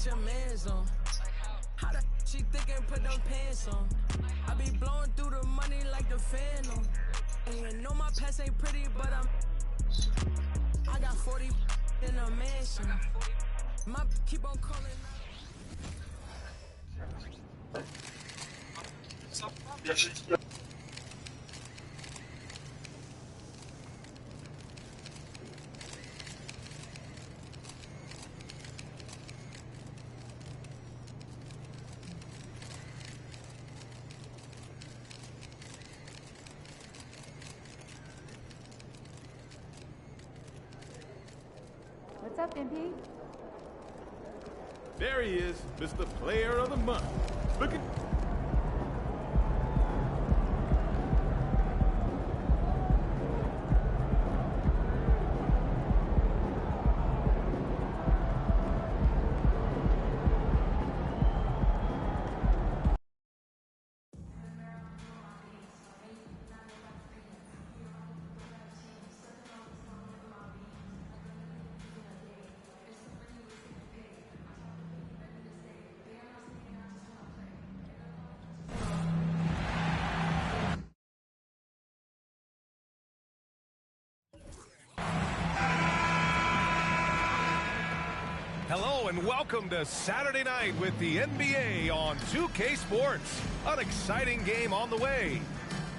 get your mans on. How the she thinking put them pants on? I be blowing through the money like the phantom. And know my past ain't pretty, but I got 40 in a mansion. My keep on calling out. What's up, MP? There he is, Mr. Player of the Month. Look at... Hello and welcome to Saturday night with the NBA on 2K Sports. An exciting game on the way.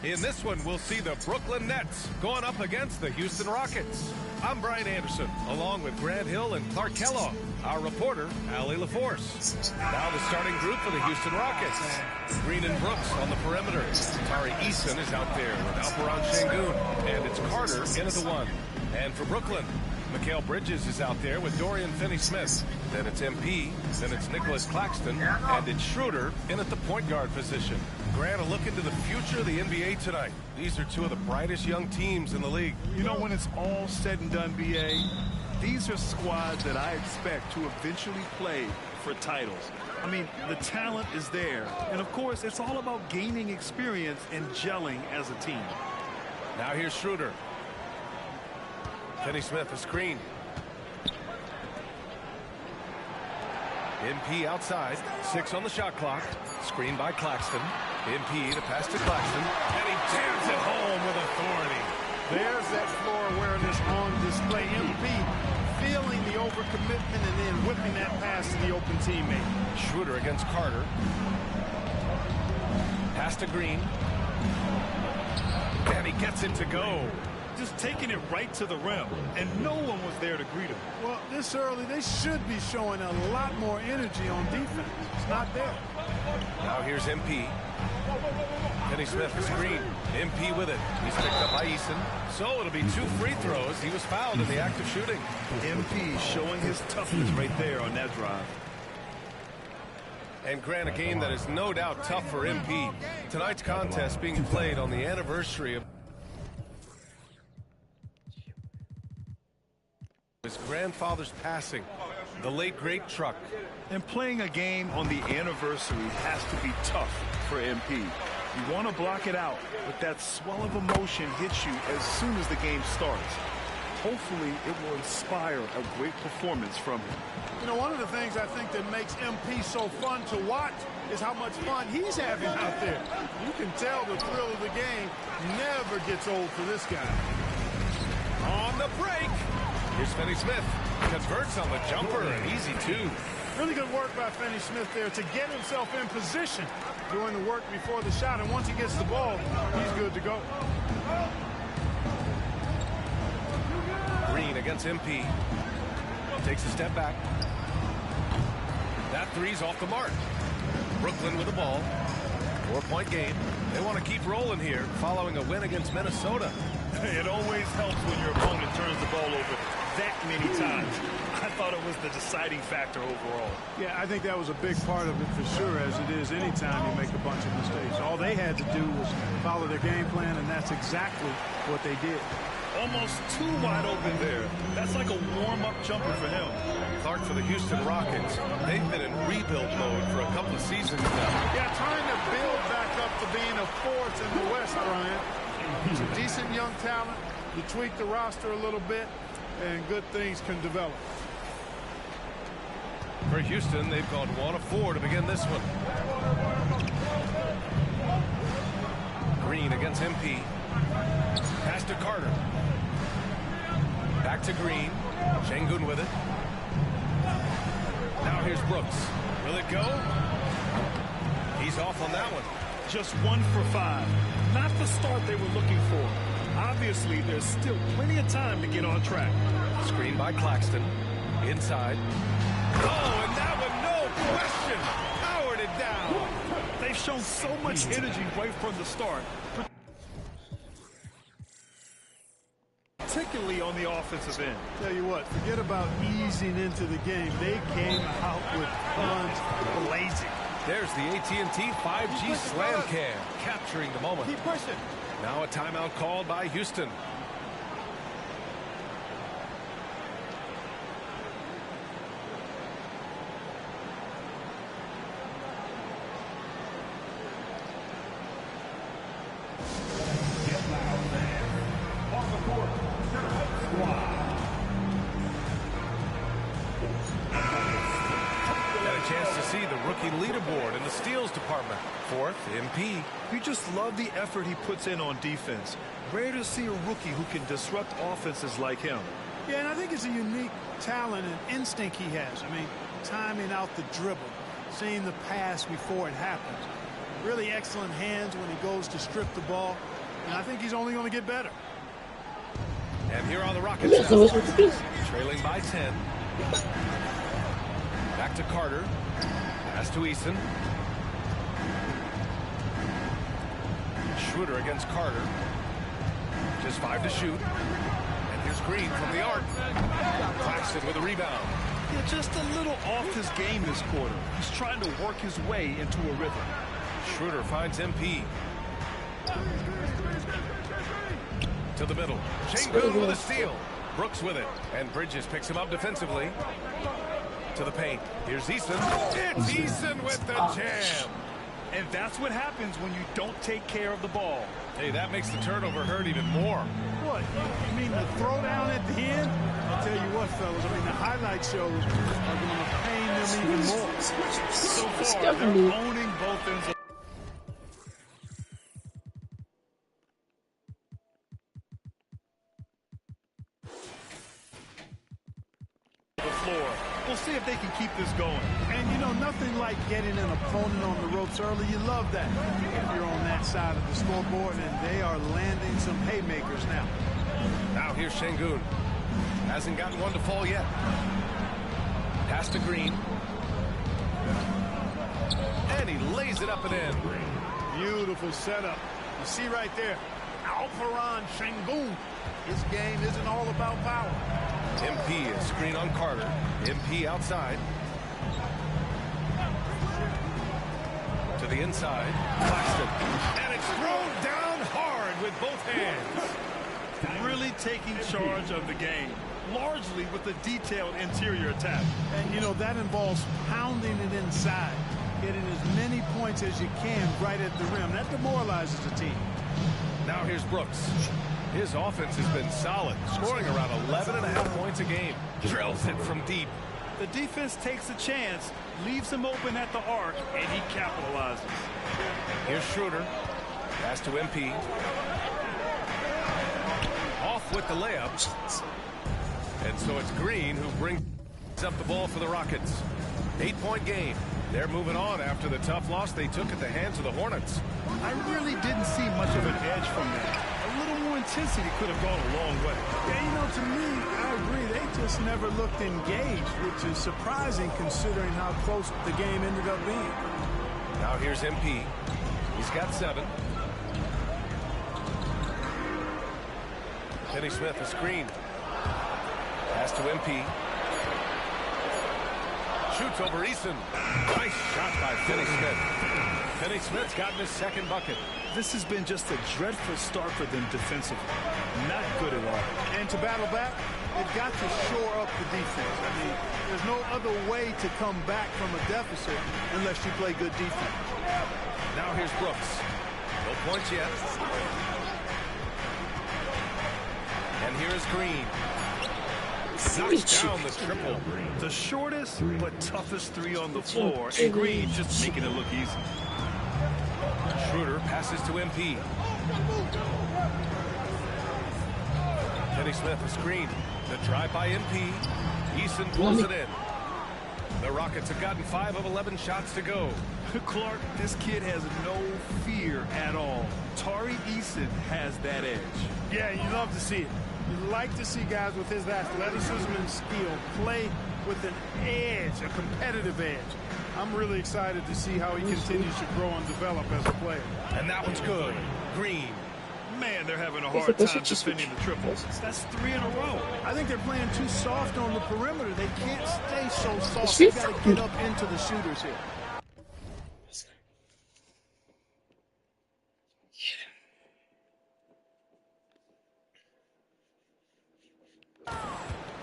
In this one, we'll see the Brooklyn Nets going up against the Houston Rockets. I'm Brian Anderson, along with Grant Hill and Clark Kellogg. Our reporter, Allie LaForce. Now the starting group for the Houston Rockets. Green and Brooks on the perimeter. Tari Eason is out there with Alperon Şengün. And it's Carter in at the one. And for Brooklyn, Mikal Bridges is out there with Dorian Finney-Smith. Then it's MP, then it's Nicholas Claxton, and it's Schroeder in at the point guard position. Grant, a look into the future of the NBA tonight. These are two of the brightest young teams in the league. You know, when it's all said and done, BA, these are squads that I expect to eventually play for titles. I mean, the talent is there. And, of course, it's all about gaining experience and gelling as a team. Now here's Schroeder. Finney-Smith, a screen. MP outside, 6 on the shot clock. Screen by Claxton. MP to pass to Claxton, and he jams it home with authority. There's that floor awareness on display. MP feeling the overcommitment and then whipping that pass to the open teammate. Schroeder against Carter. Pass to Green. And he gets it to go. Just taking it right to the rim, and no one was there to greet him. Well, this early, they should be showing a lot more energy on defense. It's not there. Now here's MP. Finney-Smith, the screen. MP with it. He's picked up by Eason. So it'll be 2 free throws. He was fouled in the act of shooting. MP showing his toughness right there on that drive. And Grant, a game that is no doubt tough for MP. Tonight's contest being played on the anniversary of his grandfather's passing, the late great Truck. And playing a game on the anniversary has to be tough for MP. You want to block it out, but that swell of emotion hits you as soon as the game starts. Hopefully, it will inspire a great performance from him. You know, one of the things I think that makes MP so fun to watch is how much fun he's having out there. You can tell the thrill of the game never gets old for this guy. On the break. Here's Finney-Smith. Converts on the jumper, and easy two. Really good work by Finney-Smith there to get himself in position, doing the work before the shot. And once he gets the ball, he's good to go. Green against MP. Takes a step back. That three's off the mark. Brooklyn with the ball. 4-point game. They want to keep rolling here following a win against Minnesota. It always helps when your opponent turns the ball over that many times. I thought it was the deciding factor overall. Yeah, I think that was a big part of it for sure, as it is anytime you make a bunch of mistakes. All they had to do was follow their game plan, and that's exactly what they did. Almost too wide open there. That's like a warm-up jumper for him. Clark for the Houston Rockets. They've been in rebuild mode for a couple of seasons now. Yeah, trying to build back up to being a force in the West, Brian. He's a decent young talent. You tweak the roster a little bit, and good things can develop. For Houston, they've gone 1 of 4 to begin this one. Green against MP. Pass to Carter. Back to Green. Şengün with it. Now here's Brooks. Will it go? He's off on that one. Just 1 for 5. Not the start they were looking for. Obviously, there's still plenty of time to get on track. Screen by Claxton. Inside. Oh, and that one, no question, powered it down. They've shown so much energy right from the start, particularly on the offensive end. Tell you what, forget about easing into the game. They came out with guns blazing. There's the AT&T 5G Slam Cam, capturing the moment. Keep pushing. Now a timeout called by Houston. Leaderboard in the steals department. 4th, MP. You just love the effort he puts in on defense. Rare to see a rookie who can disrupt offenses like him. Yeah, and I think it's a unique talent and instinct he has. I mean, timing out the dribble, seeing the pass before it happens. Really excellent hands when he goes to strip the ball. And I think he's only going to get better. And here are the Rockets now, trailing by 10. Back to Carter. Pass to Eason. Schroeder against Carter. Just 5 to shoot. And here's Green from the arc. Claxton with a rebound. Yeah, just a little off his game this quarter. He's trying to work his way into a rhythm. Schroeder finds MP. To the middle. Şengün with a steal. Brooks with it. And Bridges picks him up defensively. To the paint. Here's Eason. It's Eason with the jam. And that's what happens when you don't take care of the ball. Hey, that makes the turnover hurt even more. What? You mean the throwdown at the end? I'll tell you what, fellas. I mean, the highlight shows are going to pain them even more. So far, they're owning both ends of the floor. We'll see if they can keep this going. And, you know, nothing like getting an opponent on the ropes early. You love that if you're on that side of the scoreboard, and they are landing some haymakers now. Now here's Şengün. Hasn't gotten one to fall yet. Pass to Green. And he lays it up and in. Beautiful setup. You see right there, Alperen Şengün. His game isn't all about power. MP is screen on Carter. MP outside. To the inside. Claxton. And it's thrown down hard with both hands. Really taking charge of the game, largely with a detailed interior attack. And, you know, that involves pounding it inside, getting as many points as you can right at the rim. That demoralizes the team. Now here's Brooks. His offense has been solid, scoring around 11.5 points a game. Drills it from deep. The defense takes a chance, leaves him open at the arc, and he capitalizes. Here's Schroeder. Pass to MP. Off with the layup. And so it's Green who brings up the ball for the Rockets. 8-point game. They're moving on after the tough loss they took at the hands of the Hornets. I really didn't see much of an edge from that. A little more intensity could have gone a long way. Yeah, you know, to me, I agree. They just never looked engaged, which is surprising considering how close the game ended up being. Now here's MP. He's got 7. Finney Smith, a screen. Pass to MP. Shoots over Eason. Nice shot by Finney Smith. Finney Smith's gotten his second bucket. This has been just a dreadful start for them defensively. Not good at all. And to battle back, they've got to shore up the defense. I mean, there's no other way to come back from a deficit unless you play good defense. Now here's Brooks. No points yet. And here's Green. knocks down the triple. The shortest but toughest three on the floor, and Green just making it look easy. Schroeder passes to MP. Kenny Smith, a screen. The drive by MP. Eason pulls it in. The Rockets have gotten 5 of 11 shots to go. Clark, this kid has no fear at all. Tari Eason has that edge. Yeah, you love to see it. You like to see guys with his athleticism and skill play with an edge, a competitive edge. I'm really excited to see how he continues to grow and develop as a player. And that one's good. Green. Man, they're having a hard time defending the triples. That's 3 in a row. I think they're playing too soft on the perimeter. They can't stay so soft. They got to get up into the shooters here.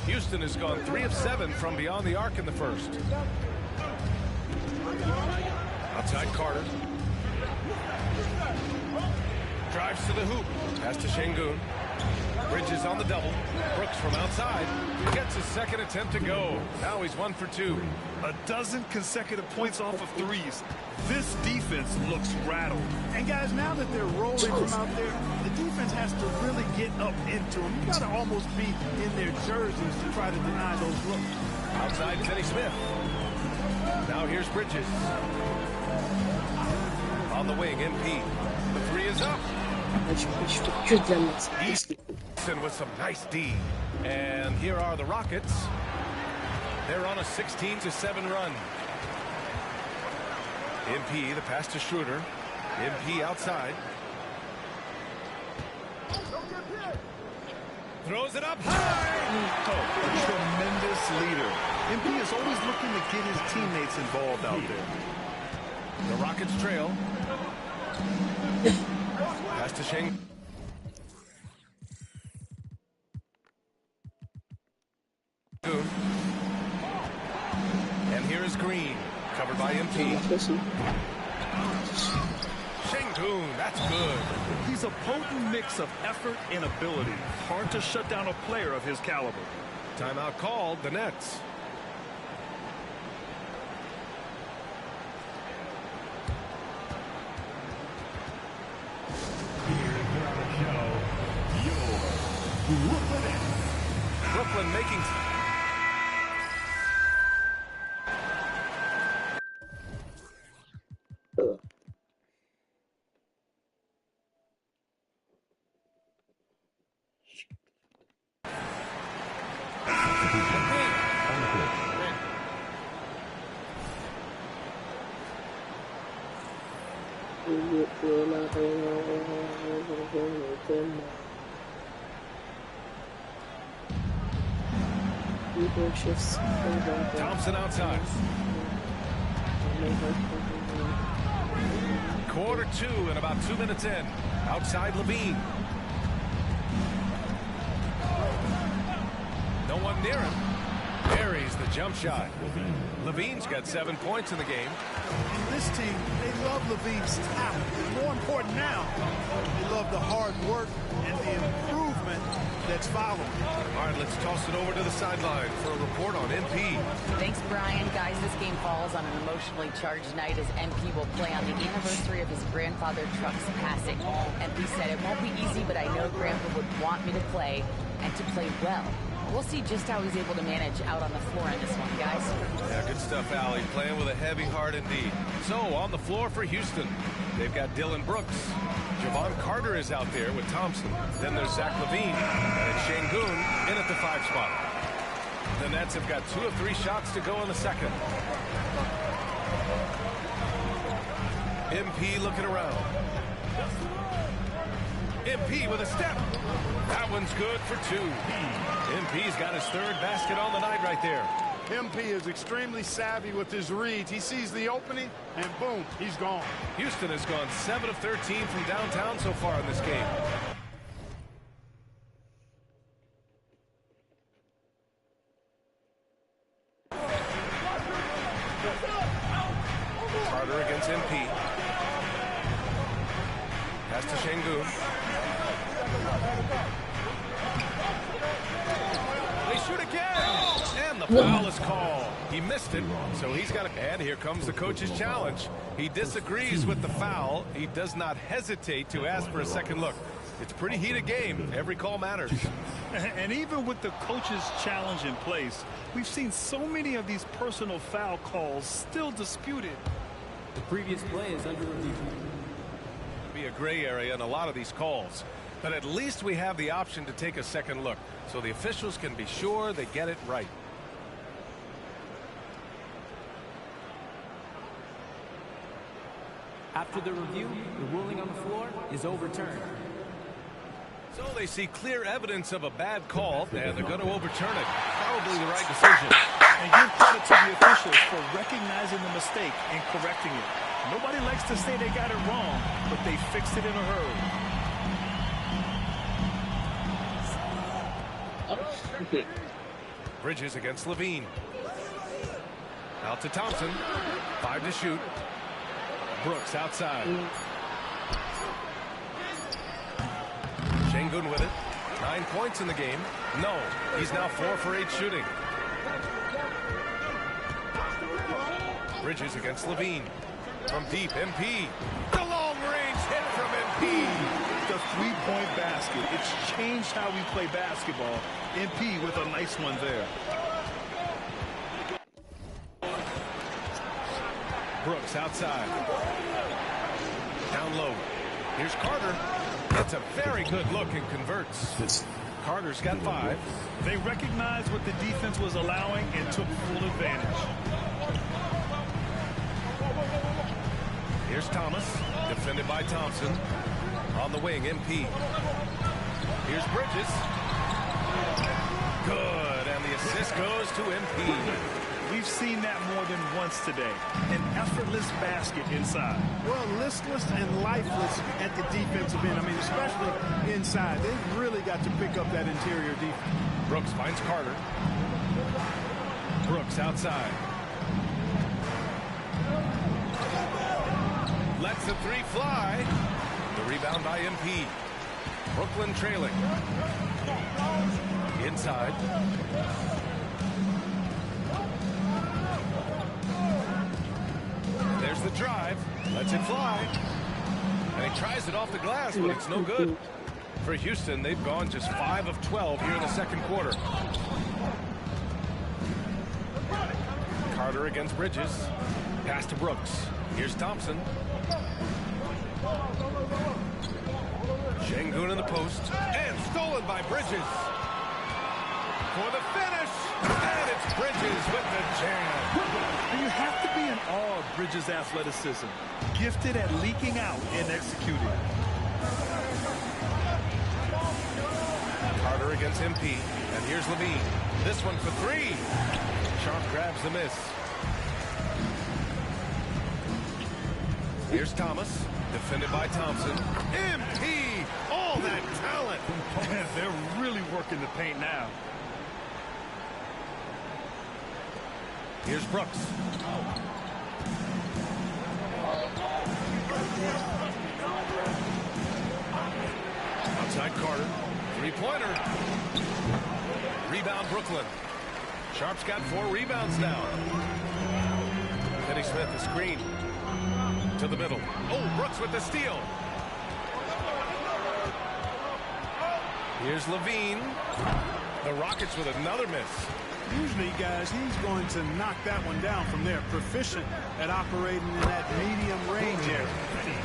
Houston has gone 3 of 7 from beyond the arc in the first. Outside Carter. Drives to the hoop. Pass to Şengün. Bridges on the double. Brooks from outside. Gets his second attempt to go. Now he's 1 for 2. A dozen consecutive points off of threes. This defense looks rattled. And guys, now that they're rolling from out there, the defense has to really get up into them. You got to almost be in their jerseys to try to deny those looks. Outside Kenny Smith. Now here's Bridges. On the wing, MP. The 3 is up. Easton with some nice D. And here are the Rockets. They're on a 16-7 run. MP, the pass to Schroeder. MP outside. Throws it up high. Oh, a tremendous leader. MP is always looking to get his teammates involved out there. The Rockets trail. Pass to Şengün. And here is Green, covered by MP. Şengün, that's good. He's a potent mix of effort and ability. Hard to shut down a player of his caliber. Timeout called, the Nets. Brooklyn making... Thompson outside. Quarter 2 and about 2 minutes in. Outside Levine. No one near him. Buries the jump shot. Levine's got 7 points in the game. And this team, they love Levine's talent. And more important now, they love the hard work and the improvement that's following. All right, let's toss it over to the sideline for a report on MP. Thanks, Brian. Guys, this game falls on an emotionally charged night as MP will play on the anniversary of his grandfather Truck's passing. MP said, "It won't be easy, but I know Grandpa would want me to play and to play well." We'll see just how he's able to manage out on the floor in this one, guys. Yeah, good stuff, Allie. Playing with a heavy heart indeed. So, on the floor for Houston, they've got Dylan Brooks. Javon Carter is out there with Thompson. Then there's Zach LaVine. And it's Şengün in at the 5 spot. The Nets have got 2 of 3 shots to go in the second. MP looking around. MP with a step. That one's good for 2. MP's got his 3rd basket on the night right there. MP is extremely savvy with his reads. He sees the opening, and boom, he's gone. Houston has gone 7 of 13 from downtown so far in this game. Carter against MP. Pass to Şengün. They shoot again. And the foul is called. He missed it, so he's got to... And here comes the coach's challenge. He disagrees with the foul. He does not hesitate to ask for a second look. It's a pretty heated game. Every call matters. And even with the coach's challenge in place, we've seen so many of these personal foul calls still disputed. The previous play is under review. Be a gray area in a lot of these calls, but at least we have the option to take a second look, so the officials can be sure they get it right. After the review, the ruling on the floor is overturned. So they see clear evidence of a bad call, and they're going to overturn it. Probably the right decision. And give credit to the officials for recognizing the mistake and correcting it. Nobody likes to say they got it wrong, but they fixed it in a hurry. Bridges against Levine. Out to Thompson. 5 to shoot. Brooks outside. Şengün with it. 9 points in the game. No, he's now 4 for 8 shooting. Bridges against Levine. From deep, MP. The long-range hit from MP. The three-point basket. It's changed how we play basketball. MP with a nice one there. Brooks outside. Down low. Here's Carter. It's a very good look and converts. Carter's got 5. They recognized what the defense was allowing and took full advantage. Here's Thomas, defended by Thompson. On the wing, MP. Here's Bridges. Good, and the assist goes to MP. We've seen that more than once today. An effortless basket inside. Well, listless and lifeless at the defensive end. I mean, especially inside. They've really got to pick up that interior defense. Brooks finds Carter. Brooks outside. Lets the 3 fly. The rebound by MP. Brooklyn trailing. Inside. There's the drive. Lets it fly. And he tries it off the glass, but it's no good. For Houston, they've gone just 5 of 12 here in the second quarter. Carter against Bridges. Pass to Brooks. Here's Thompson. Şengün in the post. And stolen by Bridges. For the finish. And it's Bridges with the jam. You have to be in awe of Bridges' athleticism. Gifted at leaking out and executing. Carter against MP. And here's Levine. This one for 3. Sharp grabs the miss. Here's Thomas. Defended by Thompson. MP! All that talent! They're really working the paint now. Here's Brooks. Outside Carter. 3-pointer. Rebound Brooklyn. Sharp's got 4 rebounds now. Finney Smith, the screen. To the middle. Oh, Brooks with the steal. Here's Levine. The Rockets with another miss. Usually, guys, he's going to knock that one down from there. Proficient at operating in that medium range area.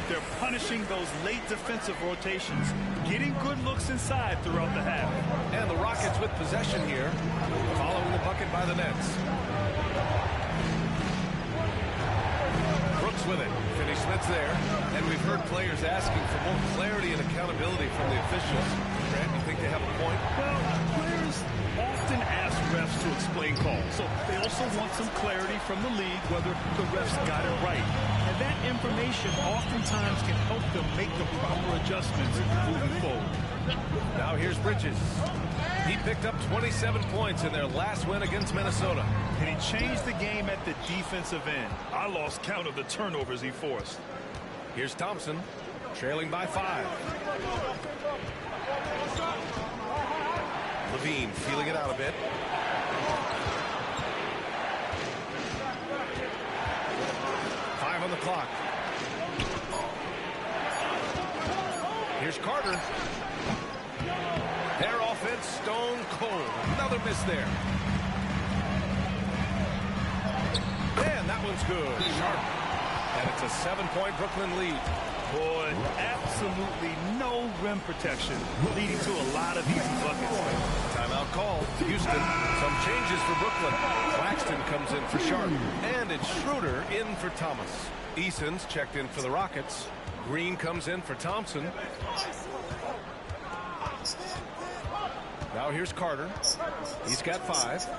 They're punishing those late defensive rotations, getting good looks inside throughout the half. And the Rockets with possession here, following the bucket by the Nets. Brooks with it. Finney Smith's there. And we've heard players asking for more clarity and accountability from the officials. Grant, you think they have a point? Well, players often ask refs to explain calls. So they also want some clarity from the league whether the refs got it right. And that information oftentimes can help them make the proper adjustments moving forward. Now here's Bridges. He picked up 27 points in their last win against Minnesota. And he changed the game at the defensive end. I lost count of the turnovers he forced. Here's Thompson, trailing by 5. Levine feeling it out a bit. Five on the clock. Here's Carter. Their offense stone cold. Another miss there. And that one's good. Sharp. And it's a 7-point Brooklyn lead. Boy, absolutely no rim protection, leading to a lot of easy buckets. Timeout call. Houston. Some changes for Brooklyn. Claxton comes in for Sharp. And it's Schroeder in for Thomas. Eason's checked in for the Rockets. Green comes in for Thompson. Now here's Carter. He's got 5.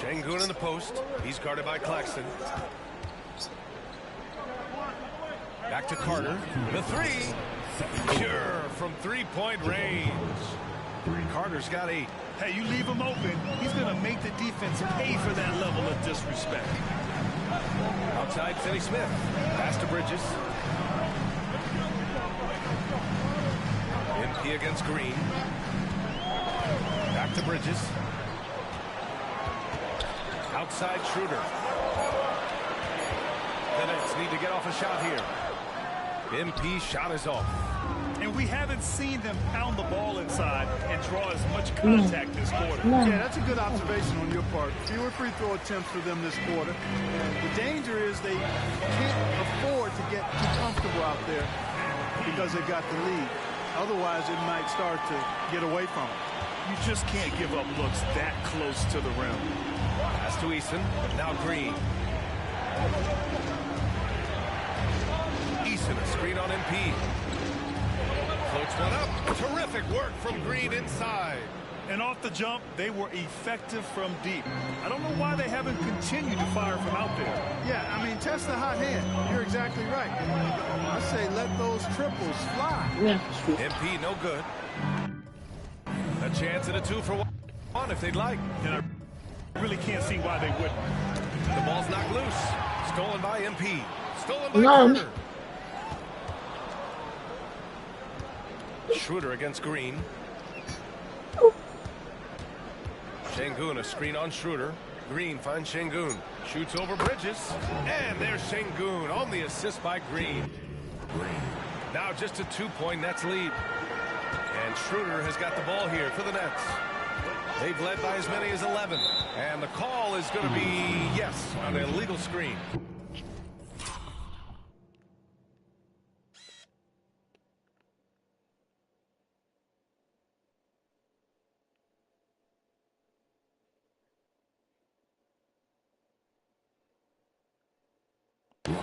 Şengün in the post. He's guarded by Claxton. Back to Carter. The 3. Pure from 3-point range. Carter's got 8. Hey, you leave him open, he's going to make the defense pay for that level of disrespect. Outside, Finney Smith. Pass to Bridges. MP against Green. Back to Bridges. Outside, Schroeder. The Nets need to get off a shot here. MP shot is off. And we haven't seen them pound the ball inside and draw as much contact this quarter. Yeah, that's a good observation on your part. Fewer free throw attempts for them this quarter. The danger is they can't afford to get too comfortable out there because they got the lead. Otherwise, it might start to get away from them. You just can't give up looks that close to the rim. Pass to Eason. Now Green. Eason, a screen on MP. Floats one up. Terrific work from Green inside. And off the jump, they were effective from deep. I don't know why they haven't continued to fire from out there. Yeah, I mean, test the hot hand. You're exactly right. I say let those triples fly. MP no good. A chance at a 2 for 1 if they'd like. And I really can't see why they wouldn't. The ball's knocked loose. Stolen by MP. Stolen by Carter. Schroeder against Green. Şengün, a screen on Schroeder. Green finds Şengün. Shoots over Bridges. And there's Şengün on the assist by Green. Now just a 2-point Nets lead. And Schroeder has got the ball here for the Nets. They've led by as many as 11. And the call is going to be, yes, on an illegal screen.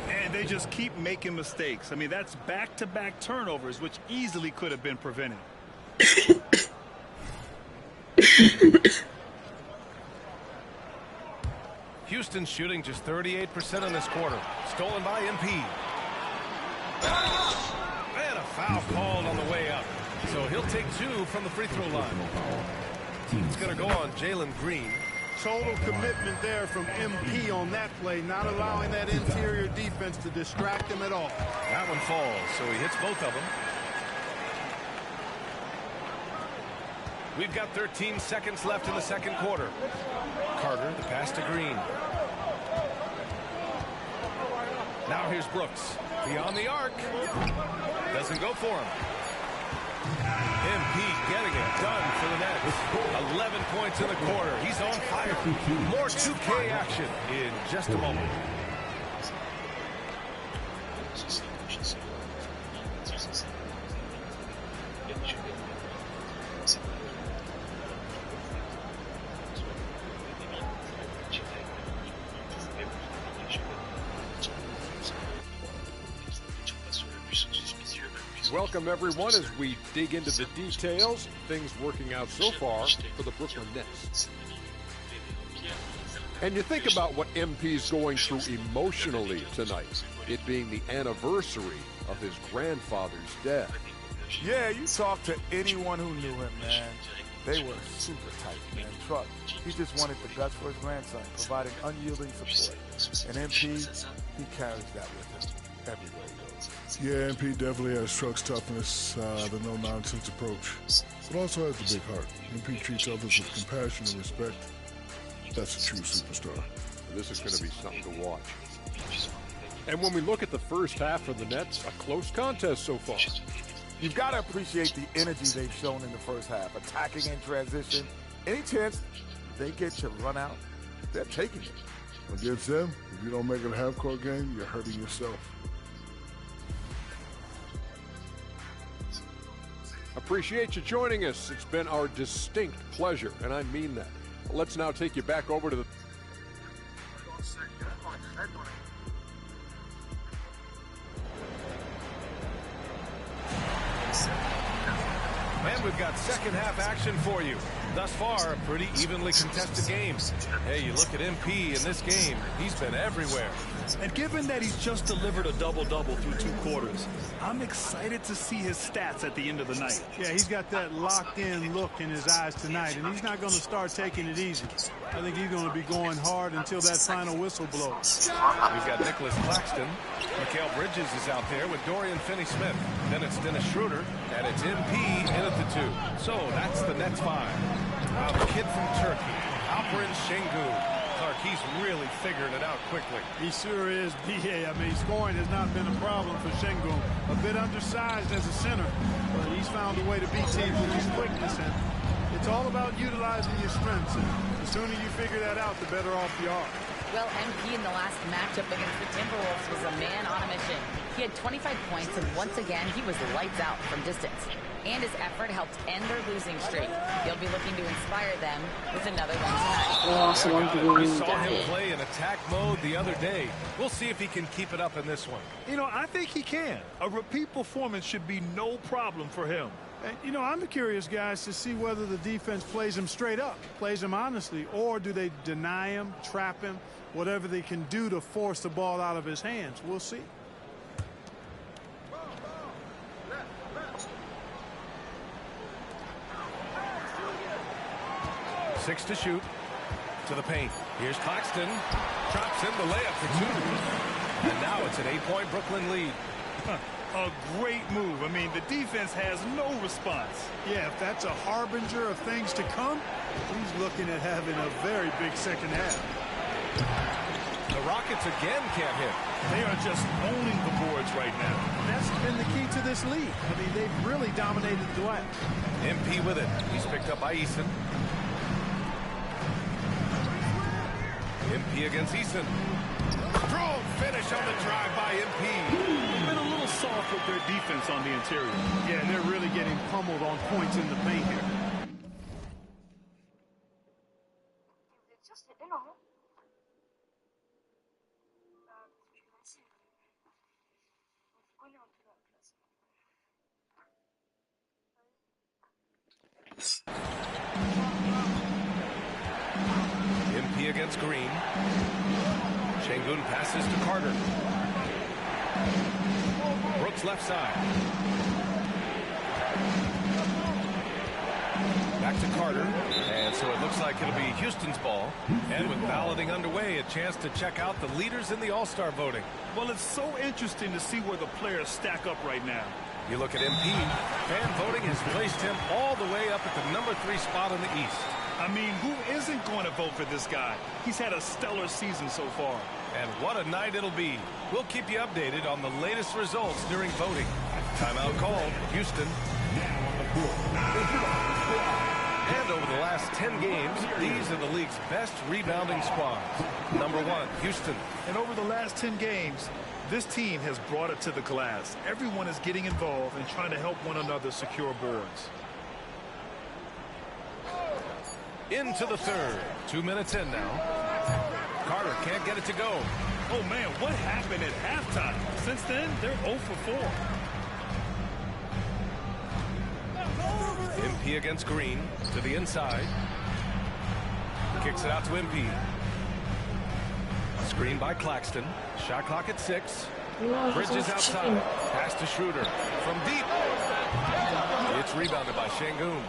And they just keep making mistakes. I mean, that's back-to-back turnovers, which easily could have been prevented. Houston shooting just 38% in this quarter. Stolen by MP. And a foul called on the way up. So he'll take 2 from the free throw line. It's going to go on Jalen Green. Total commitment there from MP on that play, not allowing that interior defense to distract him at all. That one falls, so he hits both of them. We've got 13 seconds left in the second quarter. Carter, the pass to Green. Now here's Brooks. Beyond the arc. Doesn't go for him. MP getting it done for the Nets. 11 points in the quarter. He's on fire. More 2K action in just a moment. Welcome, everyone, as we dig into the details. Things working out so far for the Brooklyn Nets. And you think about what MP's going through emotionally tonight, it being the anniversary of his grandfather's death. Yeah, you talk to anyone who knew him, man. They were super tight, man. He just wanted the best for his grandson, providing unyielding support. And MP, he carries that with him. everywhere he goes. Yeah, MP definitely has Truck's toughness, the no-nonsense approach, but also has the big heart. MP treats others with compassion and respect. That's a true superstar. This is going to be something to watch. And when we look at the first half for the Nets, a close contest so far. You've got to appreciate the energy they've shown in the first half, attacking in transition. Any chance they get to run out, they're taking it. Against them, if you don't make it a half-court game, you're hurting yourself. Appreciate you joining us. It's been our distinct pleasure, and I mean that. Let's now take you back over to the... And we've got second half action for you. Thus far, a pretty evenly contested game. Hey, you look at MP in this game, he's been everywhere. And given that he's just delivered a double-double through 2 quarters, I'm excited to see his stats at the end of the night. Yeah, he's got that locked-in look in his eyes tonight, and he's not going to start taking it easy. I think he's going to be going hard until that final whistle blows. We've got Nicholas Claxton. Mikal Bridges is out there with Dorian Finney-Smith. Then it's Dennis Schroeder, and it's MP in at the 2. So that's the Nets 5. The kid from Turkey, Alperen Şengün. Clark, he's really figuring it out quickly. He sure is, B.A. I mean, scoring has not been a problem for Şengün. A bit undersized as a center, but he's found a way to beat teams with his quickness, and it's all about utilizing your strengths. And the sooner you figure that out, the better off you are. Well, MP in the last matchup against the Timberwolves was a man on a mission. He had 25 points, and once again, he was lights out from distance. And his effort helped end their losing streak. He'll be looking to inspire them with another one tonight. We saw him play in attack mode the other day. We'll see if he can keep it up in this one. You know, I think he can. A repeat performance should be no problem for him. And, you know, I'm curious, guys, to see whether the defense plays him straight up, plays him honestly, or do they deny him, trap him, whatever they can do to force the ball out of his hands. We'll see. Six to shoot. To the paint. Here's Claxton. Drops in the layup for 2. And now it's an 8-point Brooklyn lead. A great move. I mean, the defense has no response. Yeah, if that's a harbinger of things to come, he's looking at having a very big second half. The Rockets again can't hit. They are just owning the boards right now. That's been the key to this league. I mean, they've really dominated the glass. MP with it. He's picked up by Eason. MP against Eason. Strong finish on the drive by MP. They've been a little soft with their defense on the interior. Yeah, they're really getting pummeled on points in the paint here. MP against Green. Şengün passes to Carter. Brooks left side. Back to Carter. And so it looks like it'll be Houston's ball. And with balloting underway, a chance to check out the leaders in the All-Star voting. Well, it's so interesting to see where the players stack up right now. You look at MP. Fan voting has placed him all the way up at the number 3 spot in the East. I mean, who isn't going to vote for this guy? He's had a stellar season so far. And what a night it'll be. We'll keep you updated on the latest results during voting. Timeout called. Houston. And over the last 10 games, these are the league's best rebounding squads. Number 1, Houston. And over the last 10 games, this team has brought it to the glass. Everyone is getting involved and trying to help one another secure boards. Into the third. 2 minutes in now. Carter can't get it to go. Oh, man, what happened at halftime? Since then, they're 0 for 4. MP against Green. To the inside. Kicks it out to MP. Screen by Claxton. Shot clock at 6. Bridges outside. Pass to Schroeder. From deep. It's rebounded by Şengün.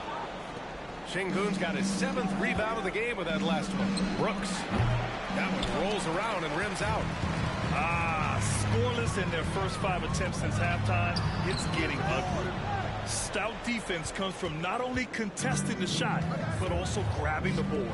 Şengün's got his 7th rebound of the game with that last one. Brooks. That one rolls around and rims out. Ah, Scoreless in their first 5 attempts since halftime. It's getting ugly. Stout defense comes from not only contesting the shot, but also grabbing the board.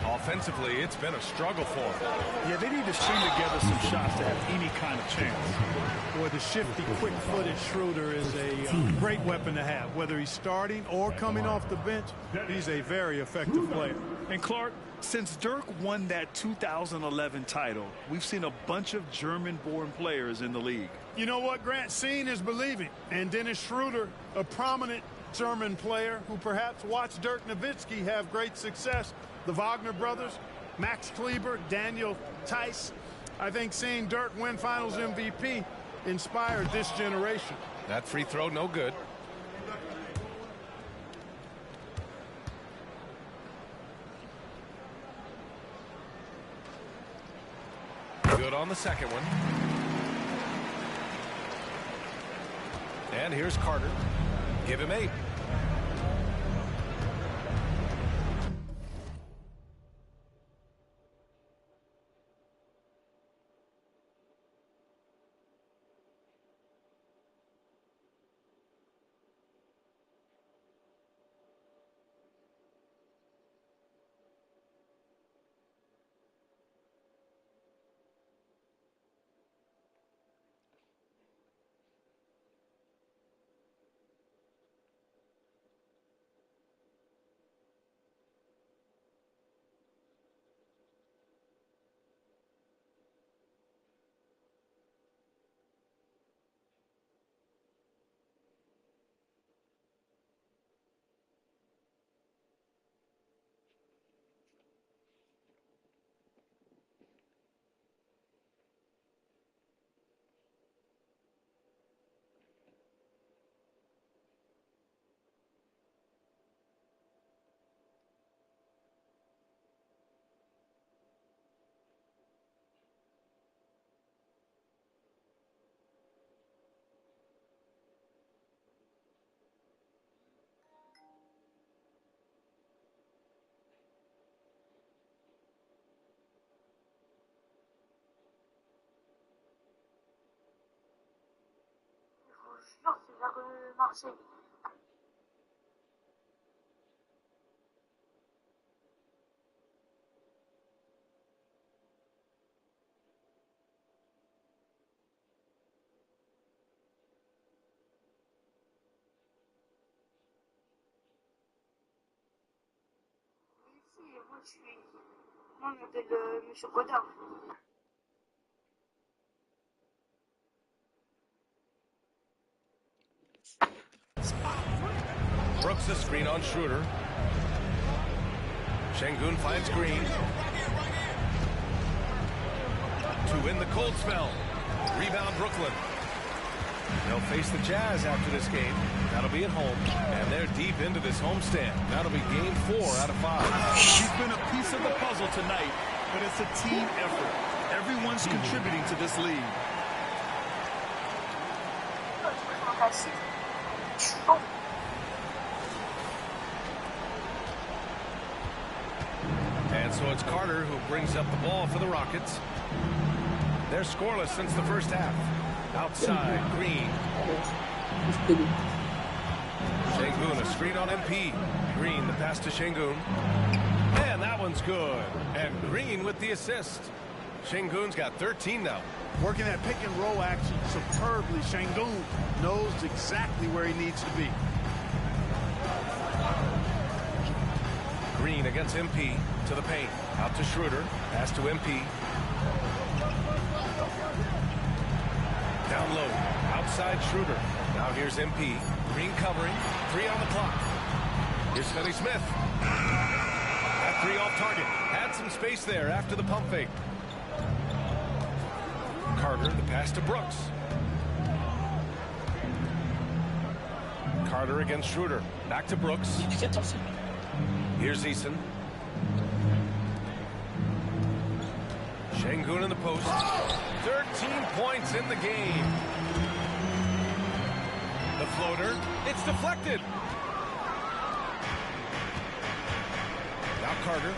Offensively, it's been a struggle for them. Yeah, they need to string together some shots to have any kind of chance. Boy, the shifty, quick-footed Schroeder is a great weapon to have. Whether he's starting or coming off the bench, he's a very effective player. And Clark, since Dirk won that 2011 title, we've seen a bunch of German-born players in the league. You know what, Grant? Seeing is believing. And Dennis Schroeder, a prominent German player who perhaps watched Dirk Nowitzki have great success. The Wagner brothers, Max Kleber, Daniel Tice. I think seeing Dirk win Finals MVP inspired this generation. That free throw, no good. Good on the second one. And here's Carter. Give him 8. Non, c'est vers Marseille. Ici, moi, je m'appelle Monsieur Godard. Brooks a screen on Schroeder. Şengün finds Green. To win the cold spell. Rebound Brooklyn. They'll face the Jazz after this game. That'll be at home. And they're deep into this homestand. That'll be game 4 out of 5. He's been a piece of the puzzle tonight, but it's a team effort. Everyone's contributing to this lead. And so it's Carter who brings up the ball for the Rockets. They're scoreless since the first half. Outside, Green. Şengün, a screen on MP. Green, the pass to Şengün. And that one's good. And Green with the assist. Şengün's got 13 now. Working that pick and roll action superbly. Şengün knows exactly where he needs to be. Green against MP to the paint. Out to Schroeder. Pass to MP. Down low. Outside Schroeder. Now here's MP. Green covering. 3 on the clock. Here's Finney Smith. That 3 off target. Had some space there after the pump fake. Carter, the pass to Brooks. Carter against Schroeder. Back to Brooks. Here's Eason. Şengün in the post. 13 points in the game. The floater. It's deflected. Now Carter.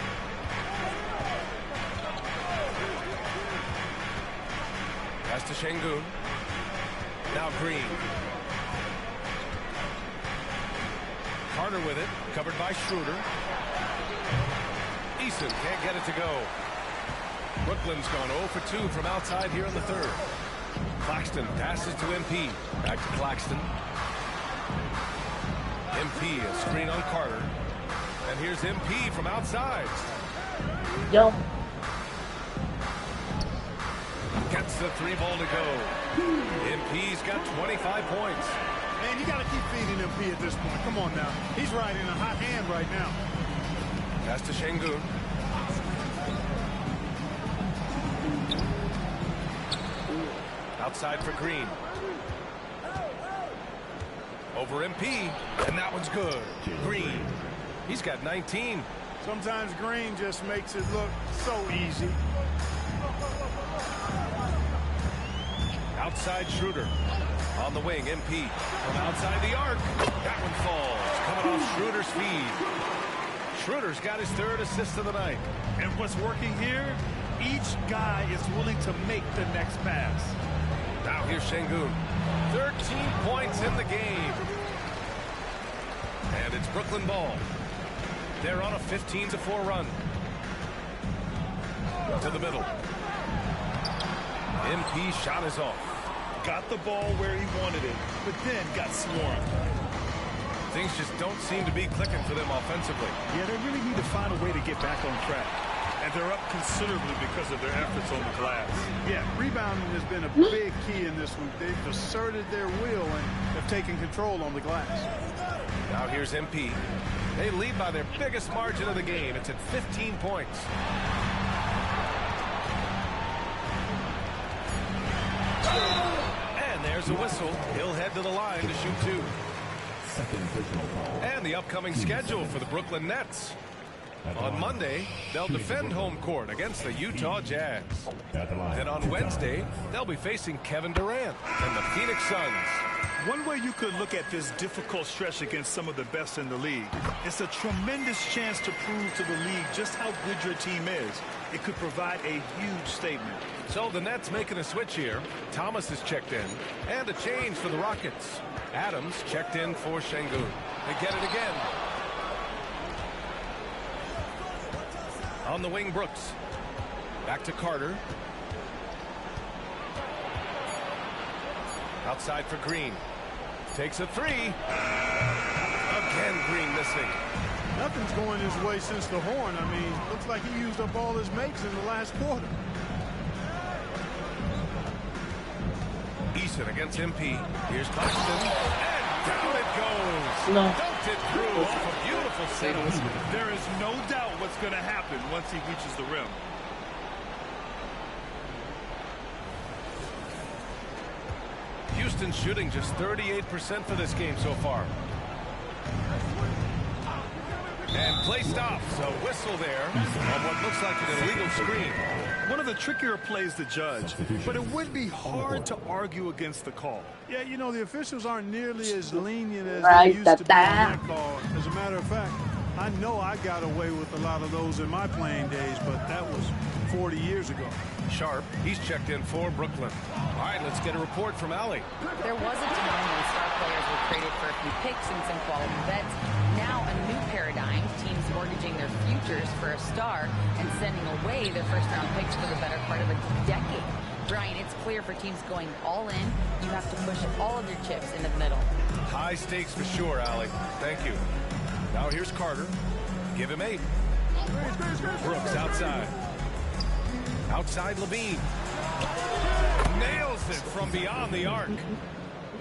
Pass to Şengün. Now Green. Carter with it. Covered by Schroeder. Eason can't get it to go. Brooklyn's gone 0 for 2 from outside here in the third. Claxton passes to MP. Back to Claxton. MP, a screen on Carter. And here's MP from outside. Yo. Gets the 3 ball to go. MP's got 25 points. Man, you got to keep feeding MP at this point. Come on now. He's riding a hot hand right now. Pass to Şengün. Outside for Green. Over MP, and that one's good. Green. He's got 19. Sometimes Green just makes it look so easy. Outside Schroeder. On the wing, MP. From outside the arc. That one falls. Coming off Schroeder's feed. Schroeder's got his 3rd assist of the night. And what's working here? Each guy is willing to make the next pass. Now here's Şengün. 13 points in the game. And it's Brooklyn ball. They're on a 15-4 run. To the middle. MP shot is off. Got the ball where he wanted it, but then got swarmed. Things just don't seem to be clicking for them offensively. Yeah, they really need to find a way to get back on track. And they're up considerably because of their efforts on the glass. Yeah, rebounding has been a big key in this one. They've asserted their will and have taken control on the glass. Now here's MP. They lead by their biggest margin of the game. It's at 15 points. And there's a whistle. He'll head to the line to shoot 2. And the upcoming schedule for the Brooklyn Nets. On Monday, they'll defend home court against the Utah Jazz. Then on Wednesday, they'll be facing Kevin Durant and the Phoenix Suns. One way you could look at this difficult stretch against some of the best in the league, it's a tremendous chance to prove to the league just how good your team is. It could provide a huge statement. So the Nets making a switch here. Thomas is checked in. And a change for the Rockets. Adams checked in for Şengün. They get it again. On the wing, Brooks. Back to Carter. Outside for Green. Takes a 3. Again, Green missing. Nothing's going his way since the horn. I mean, looks like he used up all his makes in the last quarter. Eason against MP. Here's Claxton. And down it goes. No. Dunked it through. A beautiful setup. There is no doubt what's going to happen once he reaches the rim. Houston shooting just 38% for this game so far. And play stops. A whistle there on what looks like an illegal screen. One of the trickier plays to judge, but it would be hard to argue against the call. Yeah, you know, the officials aren't nearly as lenient as they used to be on that call. As a matter of fact, I know I got away with a lot of those in my playing days, but that was 40 years ago. Sharp, he's checked in for Brooklyn. All right, let's get a report from Allie. There was a time when star players were traded for a few picks and some quality vets. Now a new paradigm, teams mortgaging their futures for a star and sending away their first-round picks for the better part of a decade. Brian, it's clear for teams going all in, you have to push all of your chips into the middle. High stakes for sure, Allie. Thank you. Now here's Carter. Give him 8. Brooks outside. Outside Levine. Nails it from beyond the arc.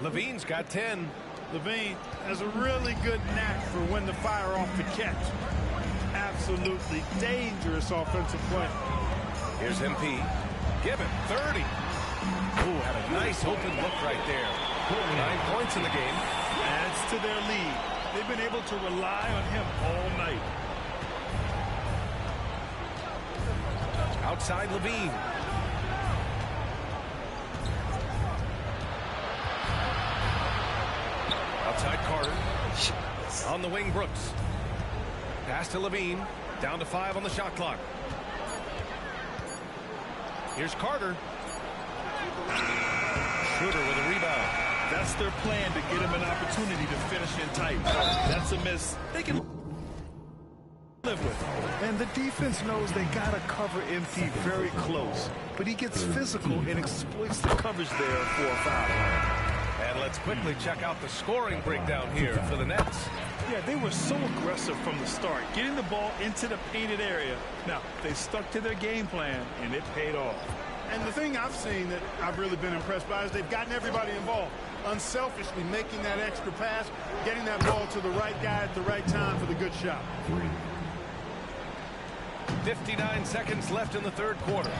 Levine's got 10. Levine has a really good knack for when to fire off the catch. Absolutely dangerous offensive play. Here's MP. Give him 30. Ooh, had a nice open look right there. 9 points in the game. Adds to their lead. They've been able to rely on him all night. Outside Levine. Outside Carter. On the wing, Brooks. Pass to Levine. Down to 5 on the shot clock. Here's Carter. Schroeder with a rebound. That's their plan, to get him an opportunity to finish in tight. That's a miss they can live with. And the defense knows they got to cover MP very close. But he gets physical and exploits the coverage there for a foul. And let's quickly check out the scoring breakdown here for the Nets. Yeah, they were so aggressive from the start, getting the ball into the painted area. Now, they stuck to their game plan, and it paid off. And the thing I've seen that I've really been impressed by is they've gotten everybody involved. Unselfishly making that extra pass, getting that ball to the right guy at the right time for the good shot. 59 seconds left in the third quarter.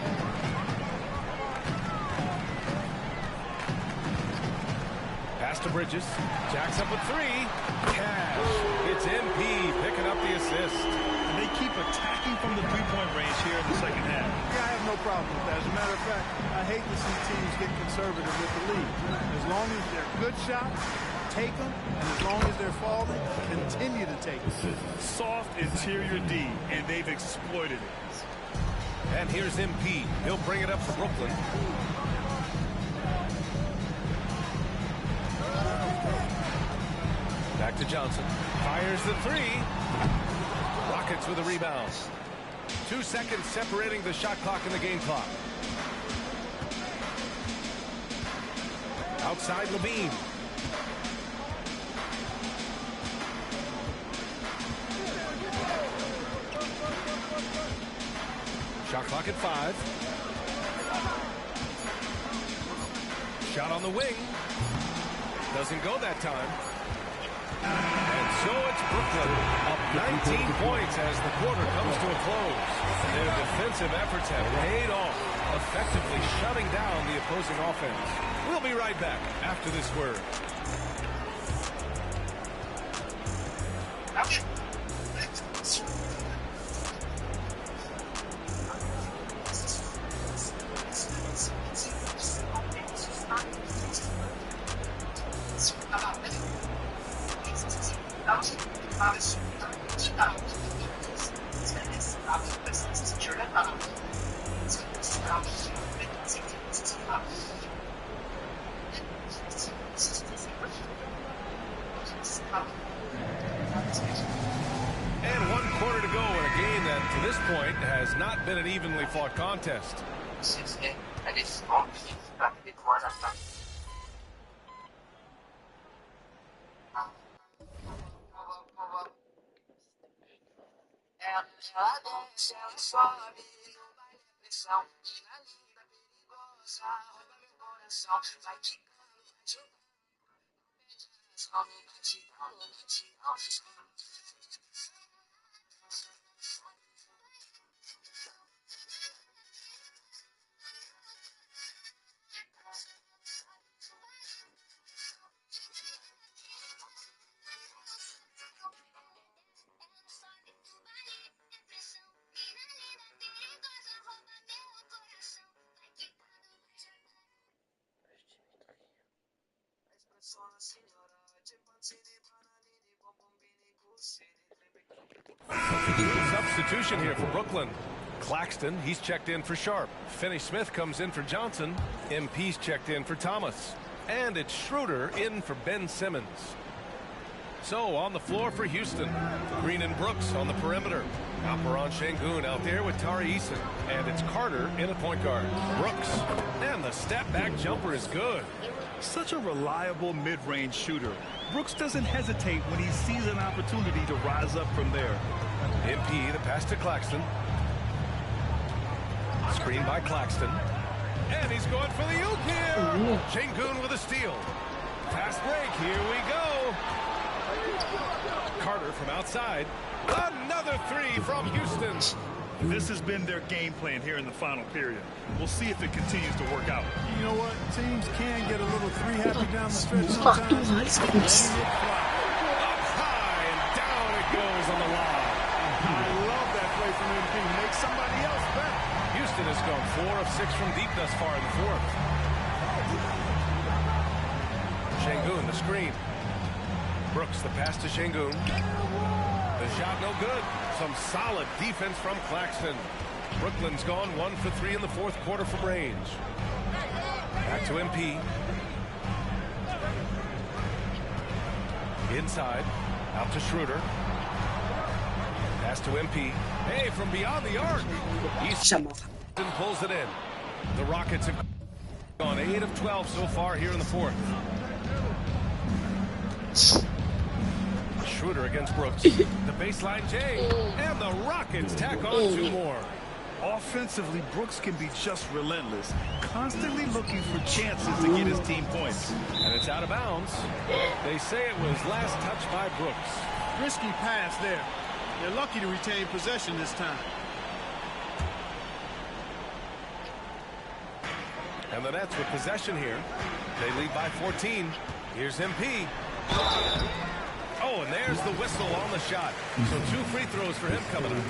Pass to Bridges. Jacks up a three. Cash. It's MP picking up the assist. And they keep attacking from the three-point range here in the second half. Yeah, I have no problem with that. As a matter of fact, I hate to see teams get conservative with the lead. As long as they're good shots, take them. And as long as they're falling, continue to take them. Soft interior D, and they've exploited it. And here's MP. He'll bring it up for Brooklyn. Back to Johnson. Fires the three. Rockets with a rebound. 2 seconds separating the shot clock and the game clock. Outside Levine. Shot clock at 5. Shot on the wing. Doesn't go that time. And so it's Brooklyn up 19 points as the quarter comes to a close. Their defensive efforts have paid off, effectively shutting down the opposing offense. We'll be right back after this word. And 1 quarter to go in a game that, to this point, has not been an evenly fought contest. Substitution here for Brooklyn. Claxton, he's checked in for Sharp. Finney-Smith comes in for Johnson. MP's checked in for Thomas. And it's Schroeder in for Ben Simmons. So on the floor for Houston, Green and Brooks on the perimeter. Alperon Şengün out there with Tari Eason. And it's Carter in a point guard. Brooks. And the step-back jumper is good. Such a reliable mid-range shooter. Brooks doesn't hesitate when he sees an opportunity to rise up from there. MP, the pass to Claxton. Screen by Claxton. And he's going for the oop here. Şengün with a steal. Fast break. Here we go. Carter from outside. Another three from Houston. This has been their game plan here in the final period. We'll see if it continues to work out. You know what? Teams can get a little three-happy down the stretch sometimes. Up high and down it goes on the line. I love that play from MP. Make somebody else better. Houston has gone 4 of 6 from deep thus far in the fourth. Şengün, the screen. Brooks, the pass to Şengün. The shot no good. Some solid defense from Claxton. Brooklyn's gone 1 for 3 in the fourth quarter from range. Back to MP. Inside. Out to Schroeder. Pass to MP. Hey, from beyond the arc. Easton pulls it in. The Rockets have gone 8 of 12 so far here in the fourth. Schroeder against Brooks. The baseline J. And the Rockets tack on 2 more. Offensively, Brooks can be just relentless, constantly looking for chances to get his team points. And it's out of bounds. They say it was last touched by Brooks. Risky pass there. They're lucky to retain possession this time. And the Nets with possession here. They lead by 14. Here's MP. Oh, and there's the whistle on the shot. So 2 free throws for him coming up.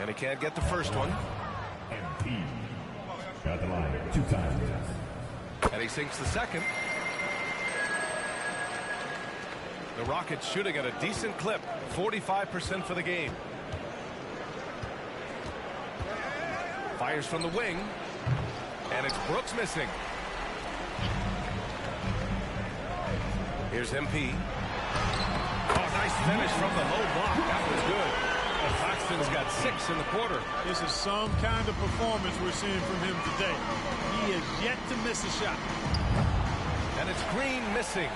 And he can't get the first one. Got the line 2 times. And he sinks the second. The Rockets shooting at a decent clip. 45% for the game. Fires from the wing. And it's Brooks missing. Here's MP. Oh, nice finish from the low block. That was good. And Claxton's got 6 in the quarter. This is some kind of performance we're seeing from him today. He is yet to miss a shot. And it's Green missing.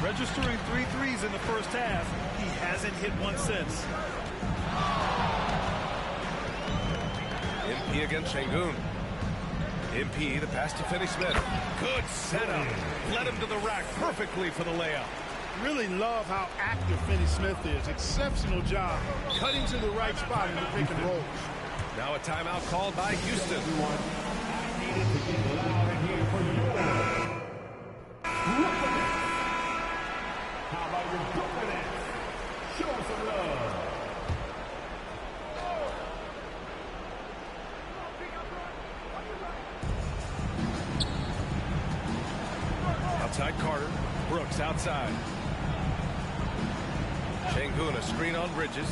Registering 3 threes in the first half. He hasn't hit one since. MP against Şengün. MP, the pass to Finney-Smith. Good setup. Led him to the rack perfectly for the layup. Really love how active Finney-Smith is. Exceptional job cutting to the right spot in the pick and roll. Now a timeout called by Houston. How about your Brooklyn? Show some love. Outside Carter. Brooks outside. Şengün, a screen on Bridges.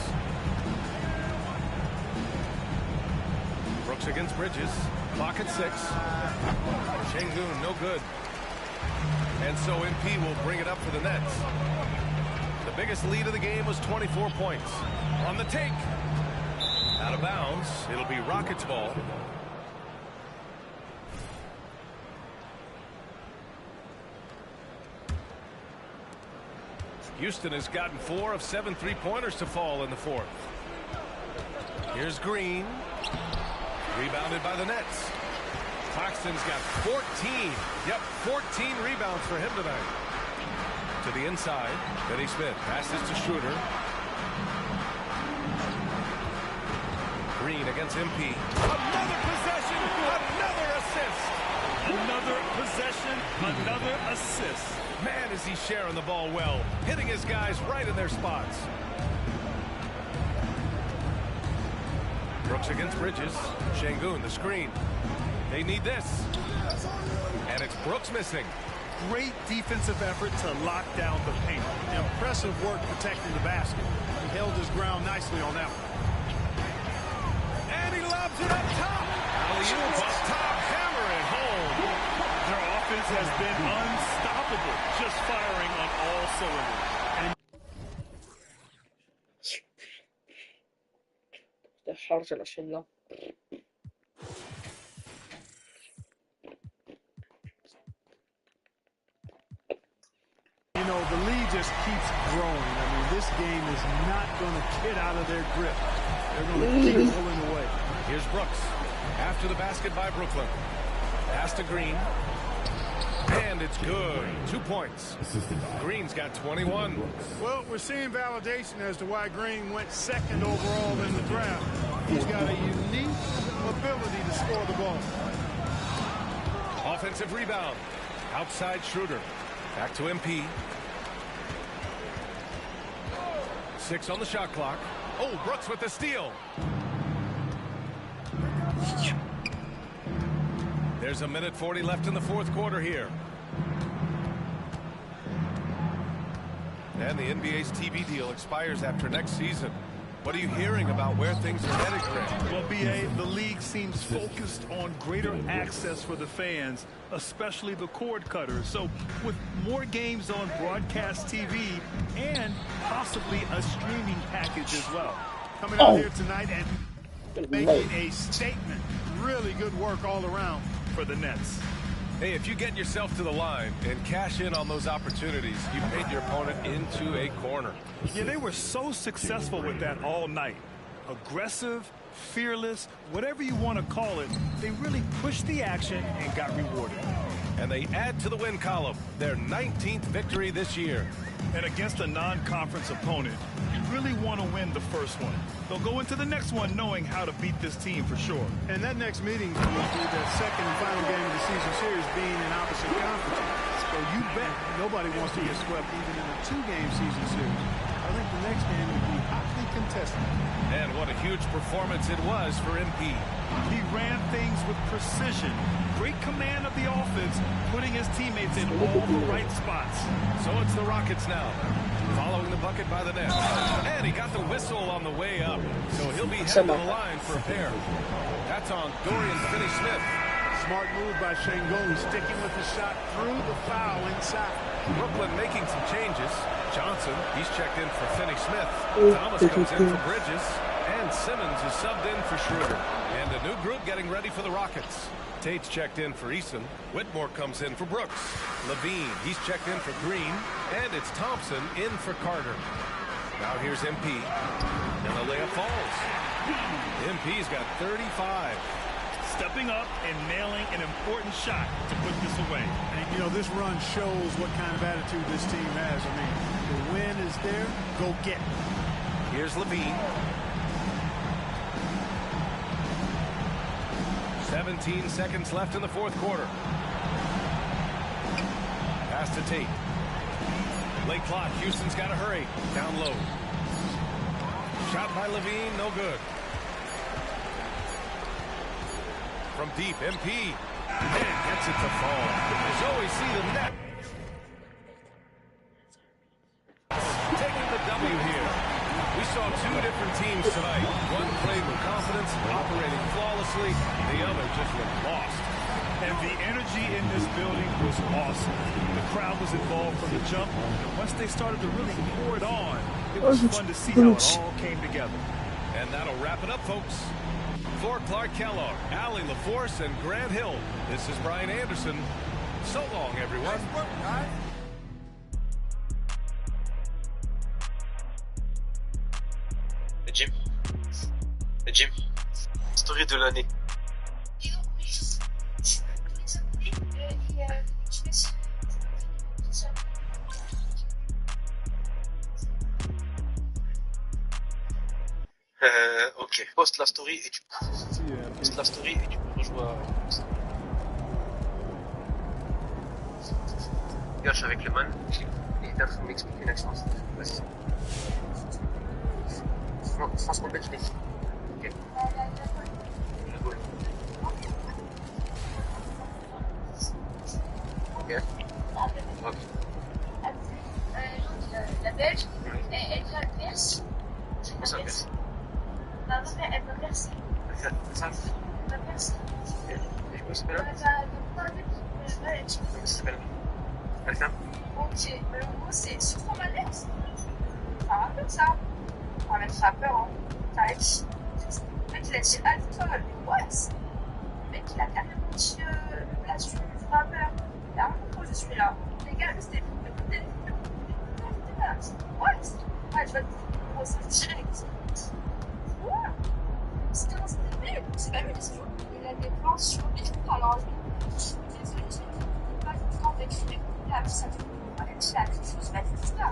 Brooks against Bridges. Clock at 6. Şengün, no good. And so MP will bring it up for the Nets. The biggest lead of the game was 24 points. On the take. Out of bounds. It'll be Rockets ball. Houston has gotten 4 of 7 3-pointers to fall in the fourth. Here's Green. Rebounded by the Nets. Claxton's got 14. Yep, 14 rebounds for him tonight. To the inside. Finney-Smith passes to Schroeder. Green against MP. Another possession. Another assist. Another possession. Another assist. Man, is he sharing the ball well. Hitting his guys right in their spots. Brooks against Bridges. Şengün, the screen. They need this. And it's Brooks missing. Great defensive effort to lock down the paint. Impressive work protecting the basket. He held his ground nicely on that one. And he lobs it up top. Alley-oop up top. Hammer it home. Their offense has been unstoppable. Just firing on all cylinders. You know, the lead just keeps growing. I mean, this game is not going to get out of their grip. They're going to keep pulling away. Here's Brooks. After the basket by Brooklyn. Pass to Green. And it's good. 2 points. Green's got 21. Well, we're seeing validation as to why Green went second overall in the draft. He's got a unique ability to score the ball. Offensive rebound. Outside Schroeder. Back to MP. 6 on the shot clock. Oh, Brooks with the steal. There's 1:40 left in the fourth quarter here. And the NBA's TV deal expires after next season. What are you hearing about where things are headed, Grant? Well, B.A., the league seems focused on greater access for the fans, especially the cord cutters. So with more games on broadcast TV and possibly a streaming package as well. Coming out here tonight and making a statement. Really good work all around for the Nets. Hey, if you get yourself to the line and cash in on those opportunities, you made your opponent into a corner. Yeah, they were so successful with that all night. Aggressive, fearless, whatever you want to call it, they really pushed the action and got rewarded. And they add to the win column, their 19th victory this year. And against a non-conference opponent, you really want to win the first one. They'll go into the next one knowing how to beat this team for sure. And that next meeting will be the second and final game of the season series being in opposite conferences. So you bet nobody wants to get swept even in a two-game season series. I think the next game will be hotly contested. And what a huge performance it was for MP. He ran things with precision. Great command of the offense, putting his teammates in all the right spots. So it's the Rockets now, following the bucket by the net. And he got the whistle on the way up, so he'll be headed to the line for a pair. That's on Dorian Finney-Smith. Smart move by Şengün, sticking with the shot through the foul inside. Brooklyn making some changes. Johnson, he's checked in for Finney-Smith. Thomas comes in for Bridges. And Simmons is subbed in for Schroeder. And a new group getting ready for the Rockets. Tate's checked in for Eason. Whitmore comes in for Brooks. Levine, he's checked in for Green. And it's Thompson in for Carter. Now here's MP. And the layup falls. MP's got 35. Stepping up and nailing an important shot to put this away. And, you know, this run shows what kind of attitude this team has. I mean, the win is there, go get it. Here's Levine. 17 seconds left in the fourth quarter. Pass to Tate. Late clock. Houston's got to hurry. Down low. Shot by Levine. No good. From deep, MP. And gets it to fall. So we see the net. Taking the W here. We saw two different teams tonight. One played with confidence, operating flawlessly. The other just looked lost. And the energy in this building was awesome. The crowd was involved from the jump. And once they started to really pour it on, it was fun to see how it all came together. And that'll wrap it up, folks. For Clark Kellogg, Allie LaForce, and Grant Hill, this is Brian Anderson. So long, everyone. Nice work, guys. Le gym. Story de l'année. Ok, poste la story et tu poste la story et tu peux rejouer. Regarde, je suis avec le man. Il était en train de m'expliquer une action. Vas-y. France complète, je l'ai dit. Ok. Le goal. Ok. Ok. La Belge, elle vient de Perse. Comment ça perce? Elle va percer. Ça Elle va percer. Et comment ça s'appelle? Comment ça s'appelle? Quelqu'un? Ok, le mot c'est sur ton malaise. Ça rappelle ça. On va mettre rappeur, hein. Touch. Le mec il a dit alcool, mais what? Le mec il a carrément dit le blast du rappeur. Il a rien compris, je suis là. Les gars, c'était le what? Ah, je vais te brosser direct. Quoi? C'était un début. C'est pas mieux, il a des plans sur les jours. Alors, je suis désolée, je n'ai pas le temps d'écrire. Là, ça fait elle a quelque chose, bah, c'est ça.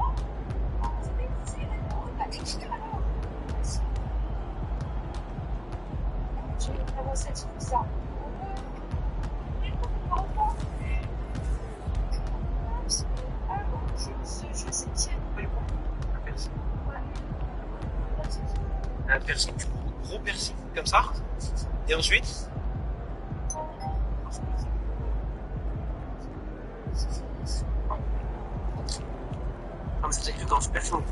On va écrire alors. Je vais vraiment cette ça. Je sais qui est. Un piercing, gros piercing comme ça. Et ensuite. Ah, mais c'est que dans ce piercing.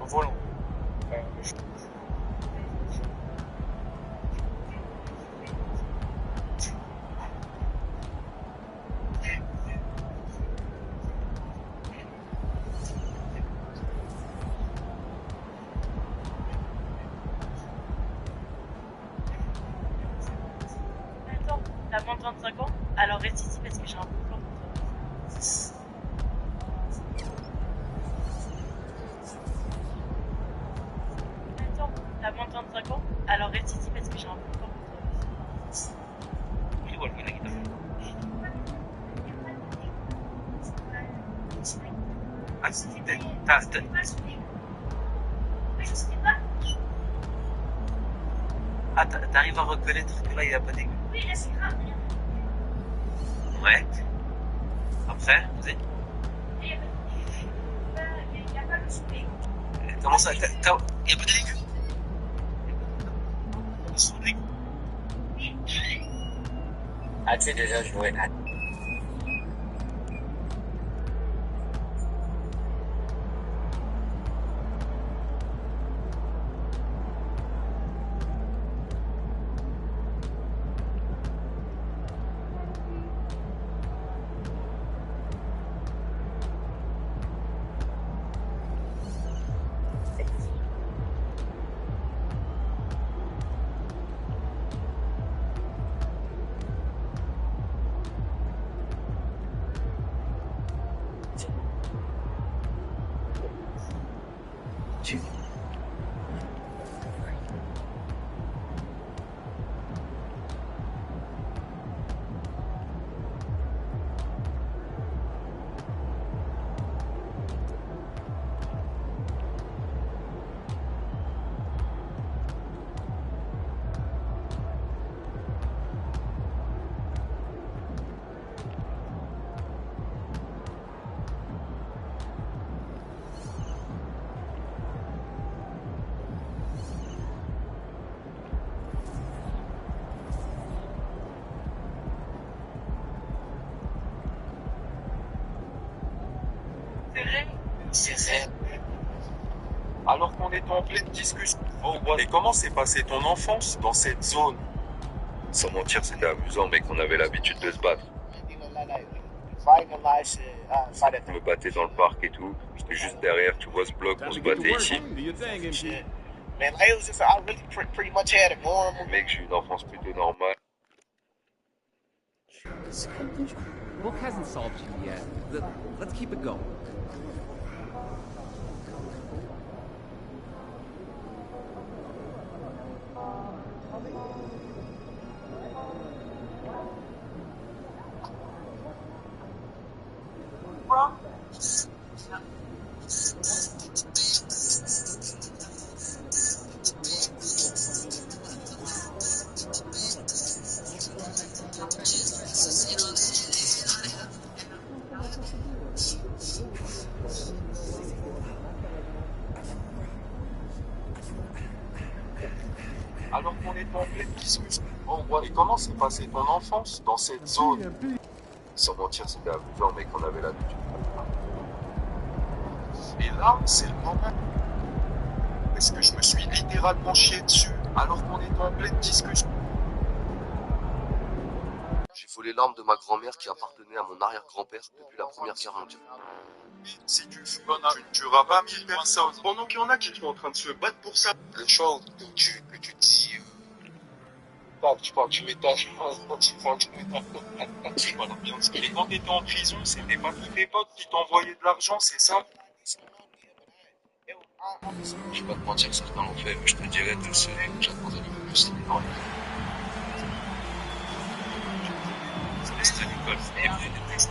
Volant. Attends, t'as moins de 25 ans? Alors reste ici parce que j'ai un bon plan pour toi. Attends, t'as moins de 25 ans? Alors reste ici parce que j'ai un bon plan pour toi. Ah, t'arrives à reconnaître que là il n'y a pas d'aigu? Oui, là c'est grave. Ouais. Après, vas-y. Il n'y a pas de souper. Comment ça? Il n'y a pas d'aigu? Son aigu. Ah, tu es déjà joué. Alors qu'on est en pleine discussion. Et comment s'est passée ton enfance dans cette zone? Sans mentir, c'était amusant, mec, on avait l'habitude de se battre. Je me battais dans le parc et tout. J'étais juste derrière, tu vois ce bloc, on se battait ici. Mec, j'ai eu une enfance plutôt normale. Book hasn't solved you yet. Let's keep it going. Alors qu'on est en pleine discussion. Et comment s'est passée ton enfance dans cette zone? Sans mentir, c'était amusant, mec, on avait l'habitude. Et là, c'est le moment. Est-ce que je me suis littéralement chié dessus alors qu'on est en pleine discussion? J'ai volé l'arme de ma grand-mère qui appartenait à mon arrière-grand-père depuis la Première Guerre mondiale. Si tu fais, tu ne tueras pas 1000 personnes. Pendant qu'il y en a qui sont en train de se battre pour ça. Le choix que tu dis... tu m'étonnes. Et quand t'étais en prison, c'était pas tous tes potes qui t'envoyaient de l'argent, c'est ça? Je vais pas te mentir, certains l'ont fait, mais je te dirais de ceux que j'attendais le plus. C'était l'école, et puis des textes.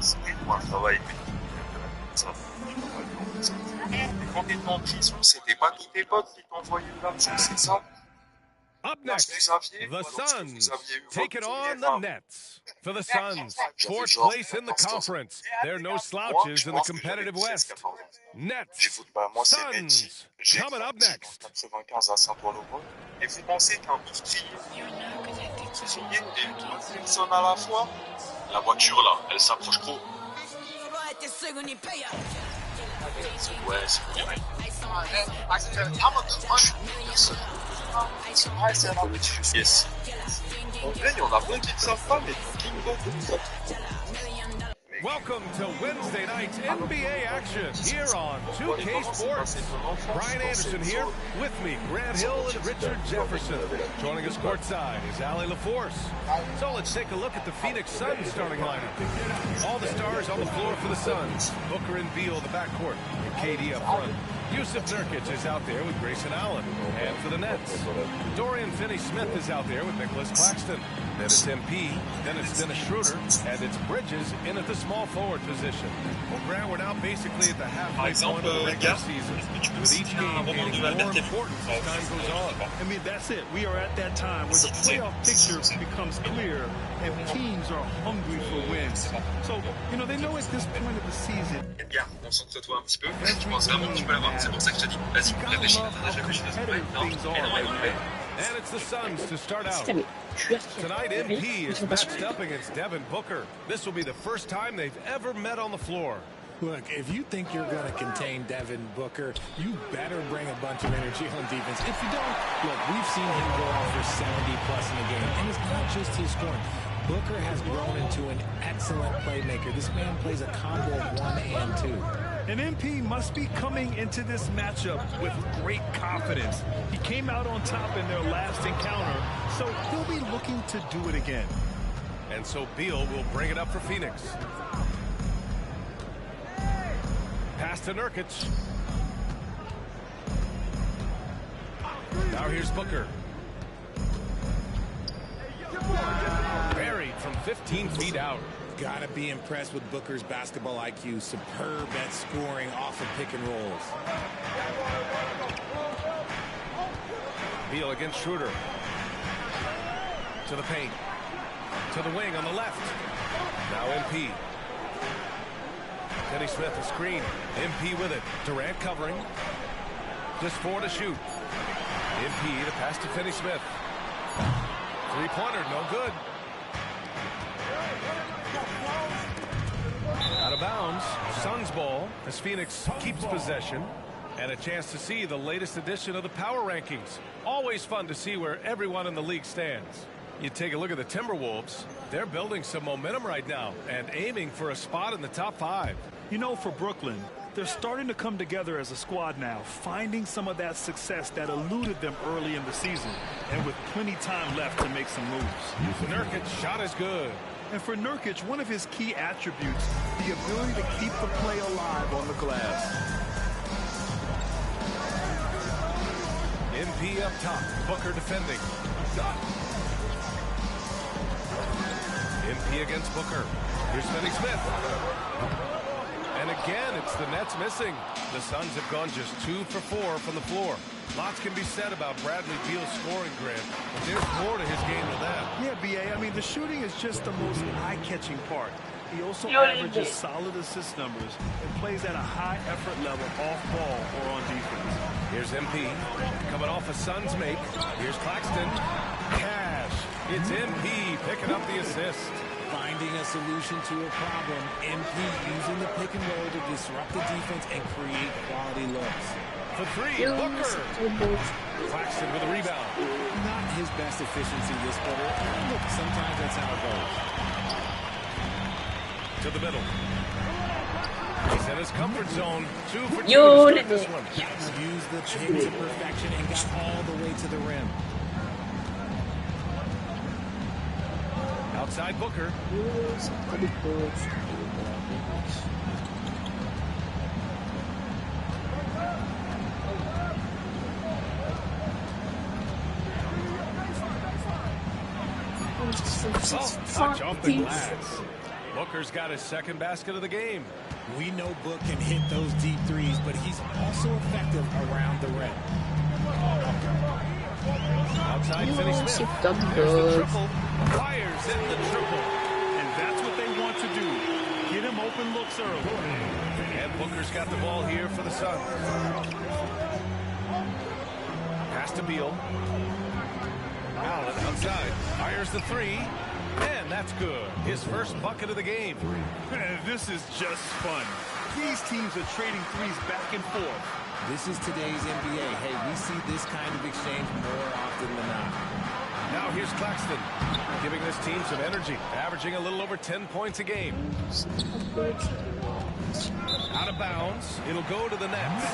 C'était pour un travail, ça. Et quand t'étais en prison, c'était pas tous tes potes qui t'envoyaient de l'argent, c'est ça? Up next, the Suns take it on the Nets. For the Suns, 4th place in the conference. There are no slouches in the competitive West. Nets, Suns, coming up next. 95 à Saint-Ouen-le-Roi. Et vous pensez qu'un bouclier et une personne à la fois? La voiture là, elle s'approche trop. Ouais, c'est vrai. Yes. En vrai, il y en a plein qui ne savent pas, mais Kingo. Welcome to Wednesday night's NBA action here on 2K Sports. Brian Anderson here, with me, Grant Hill and Richard Jefferson. Joining us courtside is Allie LaForce. So let's take a look at the Phoenix Suns starting lineup. All the stars on the floor for the Suns. Booker and Beal in the backcourt, and KD up front. Yusuf Nurkic is out there with Grayson Allen. And for the Nets, Dorian Finney-Smith is out there with Nicholas Claxton. Then it's MP, then it's Dennis Schroeder, and it's Bridges in at the small forward position. Well, Grant, we're now basically at the halfway point of the regular season, with each game getting more important as time goes on. I mean, that's it. We are at that time where the playoff picture becomes clear and teams are hungry for wins. So, you know, they know at this point of the season. Bien, concentre-toi un petit peu. Je pense vraiment que tu peux l'avoir. C'est pour ça que je te dis, vas-y, réfléchis. And it's the Suns to start out. Tonight, MP is matched up against Devin Booker. This will be the first time they've ever met on the floor. Look, if you think you're going to contain Devin Booker, you better bring a bunch of energy on defense. If you don't, look, we've seen him go off for 70+ in the game. And it's not just his scoring. Booker has grown into an excellent playmaker. This man plays a combo of 1 and 2. And MP must be coming into this matchup with great confidence. He came out on top in their last encounter, so he'll be looking to do it again. And so Beal will bring it up for Phoenix. Pass to Nurkic. Now here's Booker. Buried from 15 feet out. Gotta be impressed with Booker's basketball IQ. Superb at scoring off of pick and rolls. Beal against Schroeder. To the paint. To the wing on the left. Now MP. Finney-Smith a screen. MP with it. Durant covering. Just 4 to shoot. MP to pass to Finney-Smith. Three-pointer, no good. Out of bounds. Suns ball as Phoenix keeps possession. And a chance to see the latest edition of the power rankings. Always fun to see where everyone in the league stands. You take a look at the Timberwolves. They're building some momentum right now and aiming for a spot in the top 5. You know, for Brooklyn, they're starting to come together as a squad now, finding some of that success that eluded them early in the season, and with plenty time left to make some moves. Nurkic's shot is good. And for Nurkic, one of his key attributes, the ability to keep the play alive on the glass. MP up top, Booker defending. MP against Booker. Here's Finney-Smith. And again, it's the Nets missing. The Suns have gone just 2 for 4 from the floor. Lots can be said about Bradley Beal's scoring, Grant, but there's more to his game than that. Yeah, B.A., I mean, the shooting is just the most eye-catching part. He also averages solid assist numbers and plays at a high effort level off ball or on defense. Here's MP coming off a Suns make. Here's Claxton. Cash. It's MP picking up the assist. Finding a solution to a problem. MP using the pick and roll to disrupt the defense and create quality looks. For 3, Booker. Claxton with a rebound. Not his best efficiency this quarter. Look, sometimes that's how it goes. To the middle. He's in his comfort zone. 2 for 2 to start this one. Used the chain to perfection and got all the way to the rim. Outside Booker. Touch off the glass. Booker's got his second basket of the game. We know Book can hit those deep threes, but he's also effective around the rim. Outside, Finney Smith. There's the triple. Fires in the triple. And that's what they want to do. Get him open looks early. And Booker's got the ball here for the Suns. Pass to Beal. Allen outside. Fires the three. And that's good. His first bucket of the game. This is just fun. These teams are trading threes back and forth. This is today's NBA. Hey, we see this kind of exchange more often than not. Now here's Claxton, giving this team some energy, averaging a little over 10 points a game. Out of bounds. It'll go to the Nets.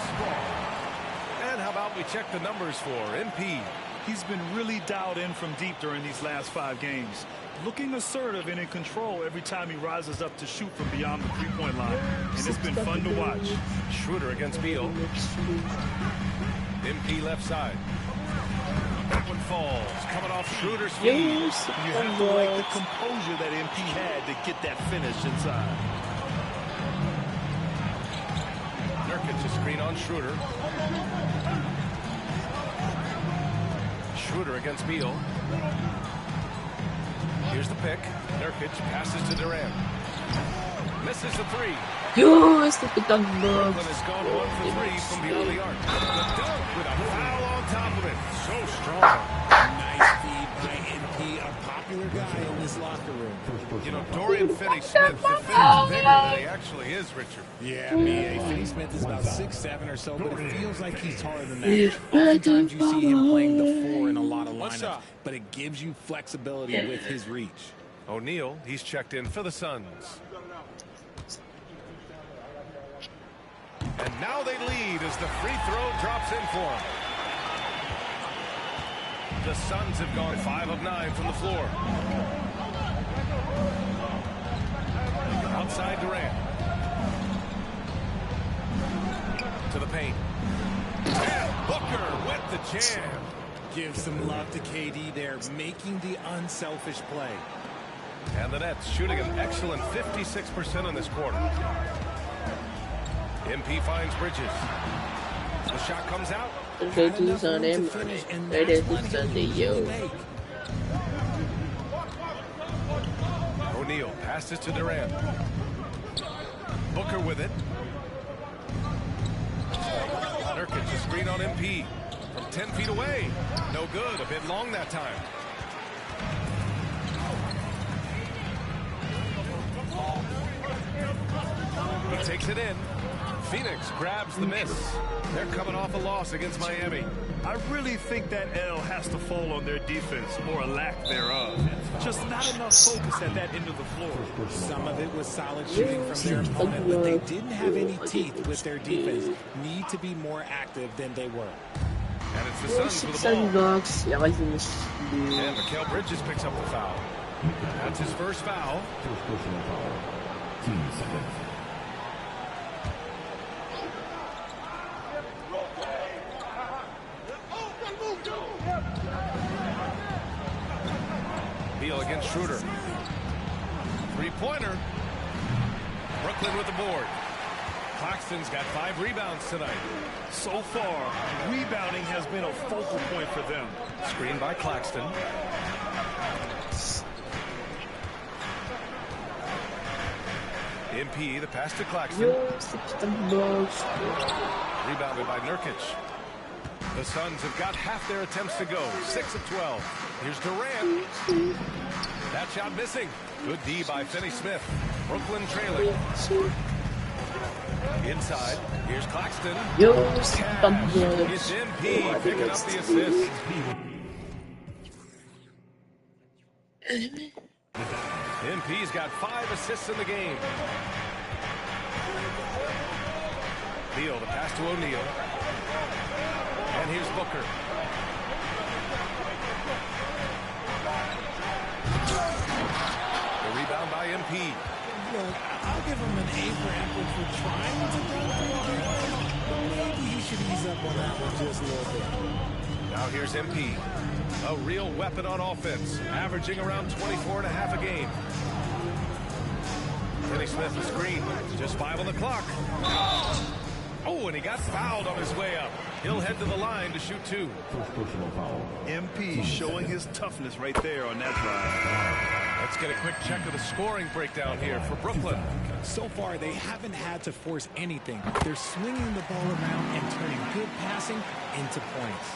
And how about we check the numbers for MP? He's been really dialed in from deep during these last 5 games. Looking assertive and in control every time he rises up to shoot from beyond the three-point line. And it's been fun to watch. Schroeder against Beal. MP left side. That one falls. Coming off Schroeder's feet. You have to like the composure that MP had to get that finish inside. Nurkic a screen on Schroeder. Schroeder against Beal. Here's the pick. Nurkic passes to Durant. Misses the three. Brooklyn has gone 1 for 3 from beyond the arc. The dunk with a foul on top of it. So strong. Nice feed by MP, a popular guy in this locker room. You know, Dorian Finney-Smith, the Finney's bigger than he actually is, Richard. Yeah, B.A. Finney-Smith is about 6'7" or so, but it feels like he's taller than that. Oftentimes you see him playing the 4 in a lot of lineups, but it gives you flexibility with his reach. O'Neal, he's checked in for the Suns. And now they lead as the free throw drops in for them. The Suns have gone 5 of 9 from the floor. Outside Durant. To the paint. And Booker with the jam. Give some love to KD there, making the unselfish play. And the Nets shooting an excellent 56% in this quarter. MP finds Bridges. The shot comes out. O'Neal passes to Durant. Booker with it. Nurkic a screen on MP from 10 feet away. No good. A bit long that time. He takes it in. Phoenix grabs the miss. They're coming off a loss against Miami. I really think that L has to fall on their defense, or a lack thereof. Just not enough focus at that end of the floor. Some of it was solid shooting from their opponent, but they didn't have any teeth with their defense. Need to be more active than they were. And it's the Suns with the ball. And Mikal Bridges picks up the foul. That's his first foul. Beal against Schroeder. Three-pointer. Brooklyn with the board. Claxton's got 5 rebounds tonight. So far, rebounding has been a focal point for them. Screen by Claxton. MP, the pass to Claxton. Rebounded by Nurkic. The Suns have got half their attempts to go. 6 of 12. Here's Durant. That shot missing. Good D by Finney-Smith. Brooklyn trailing. Inside. Here's Claxton. It's MP picking up the assist. MP's got 5 assists in the game. Beal, the pass to O'Neal. And here's Booker. The rebound by MP. Look, I'll give him an A for effort for trying to run through here. But maybe he should ease up on that one just a little bit. Now here's MP. A real weapon on offense, averaging around 24.5 a game. Finney-Smith the screen. Just 5 on the clock. Oh, and he got fouled on his way up. He'll head to the line to shoot 2. MP showing his toughness right there on that drive. Let's get a quick check of the scoring breakdown here for Brooklyn. So far, they haven't had to force anything. They're swinging the ball around and turning good passing into points.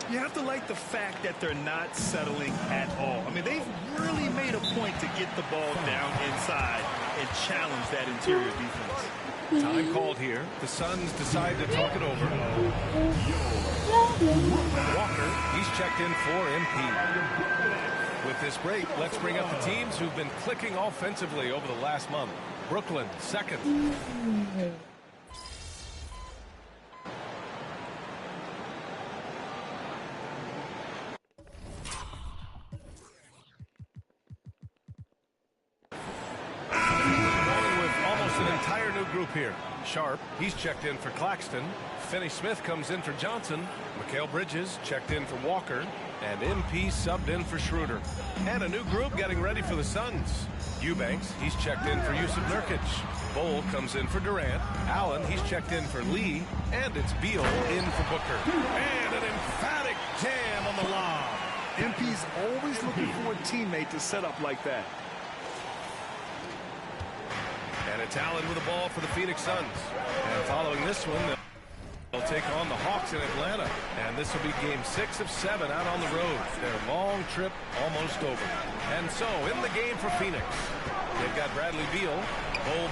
You have to like the fact that they're not settling at all. I mean, they've really made a point to get the ball down inside and challenge that interior defense. Time called here. The Suns decide to talk it over. Walker, he's checked in for MP. With this break, let's bring up the teams who've been clicking offensively over the last month. Brooklyn, second. Group here. Sharp, he's checked in for Claxton. Finney-Smith comes in for Johnson. Mikal Bridges checked in for Walker. And MP subbed in for Schroeder. And a new group getting ready for the Suns. Eubanks, he's checked in for Yusuf Nurkic. Bol comes in for Durant. Allen, he's checked in for Lee. And it's Beal in for Booker. And an emphatic jam on the lob. MP's always looking for a teammate to set up like that. And it's Allen with the ball for the Phoenix Suns. And following this one, they'll take on the Hawks in Atlanta. And this will be game 6 of 7 out on the road. Their long trip almost over. And so in the game for Phoenix, they've got Bradley Beal,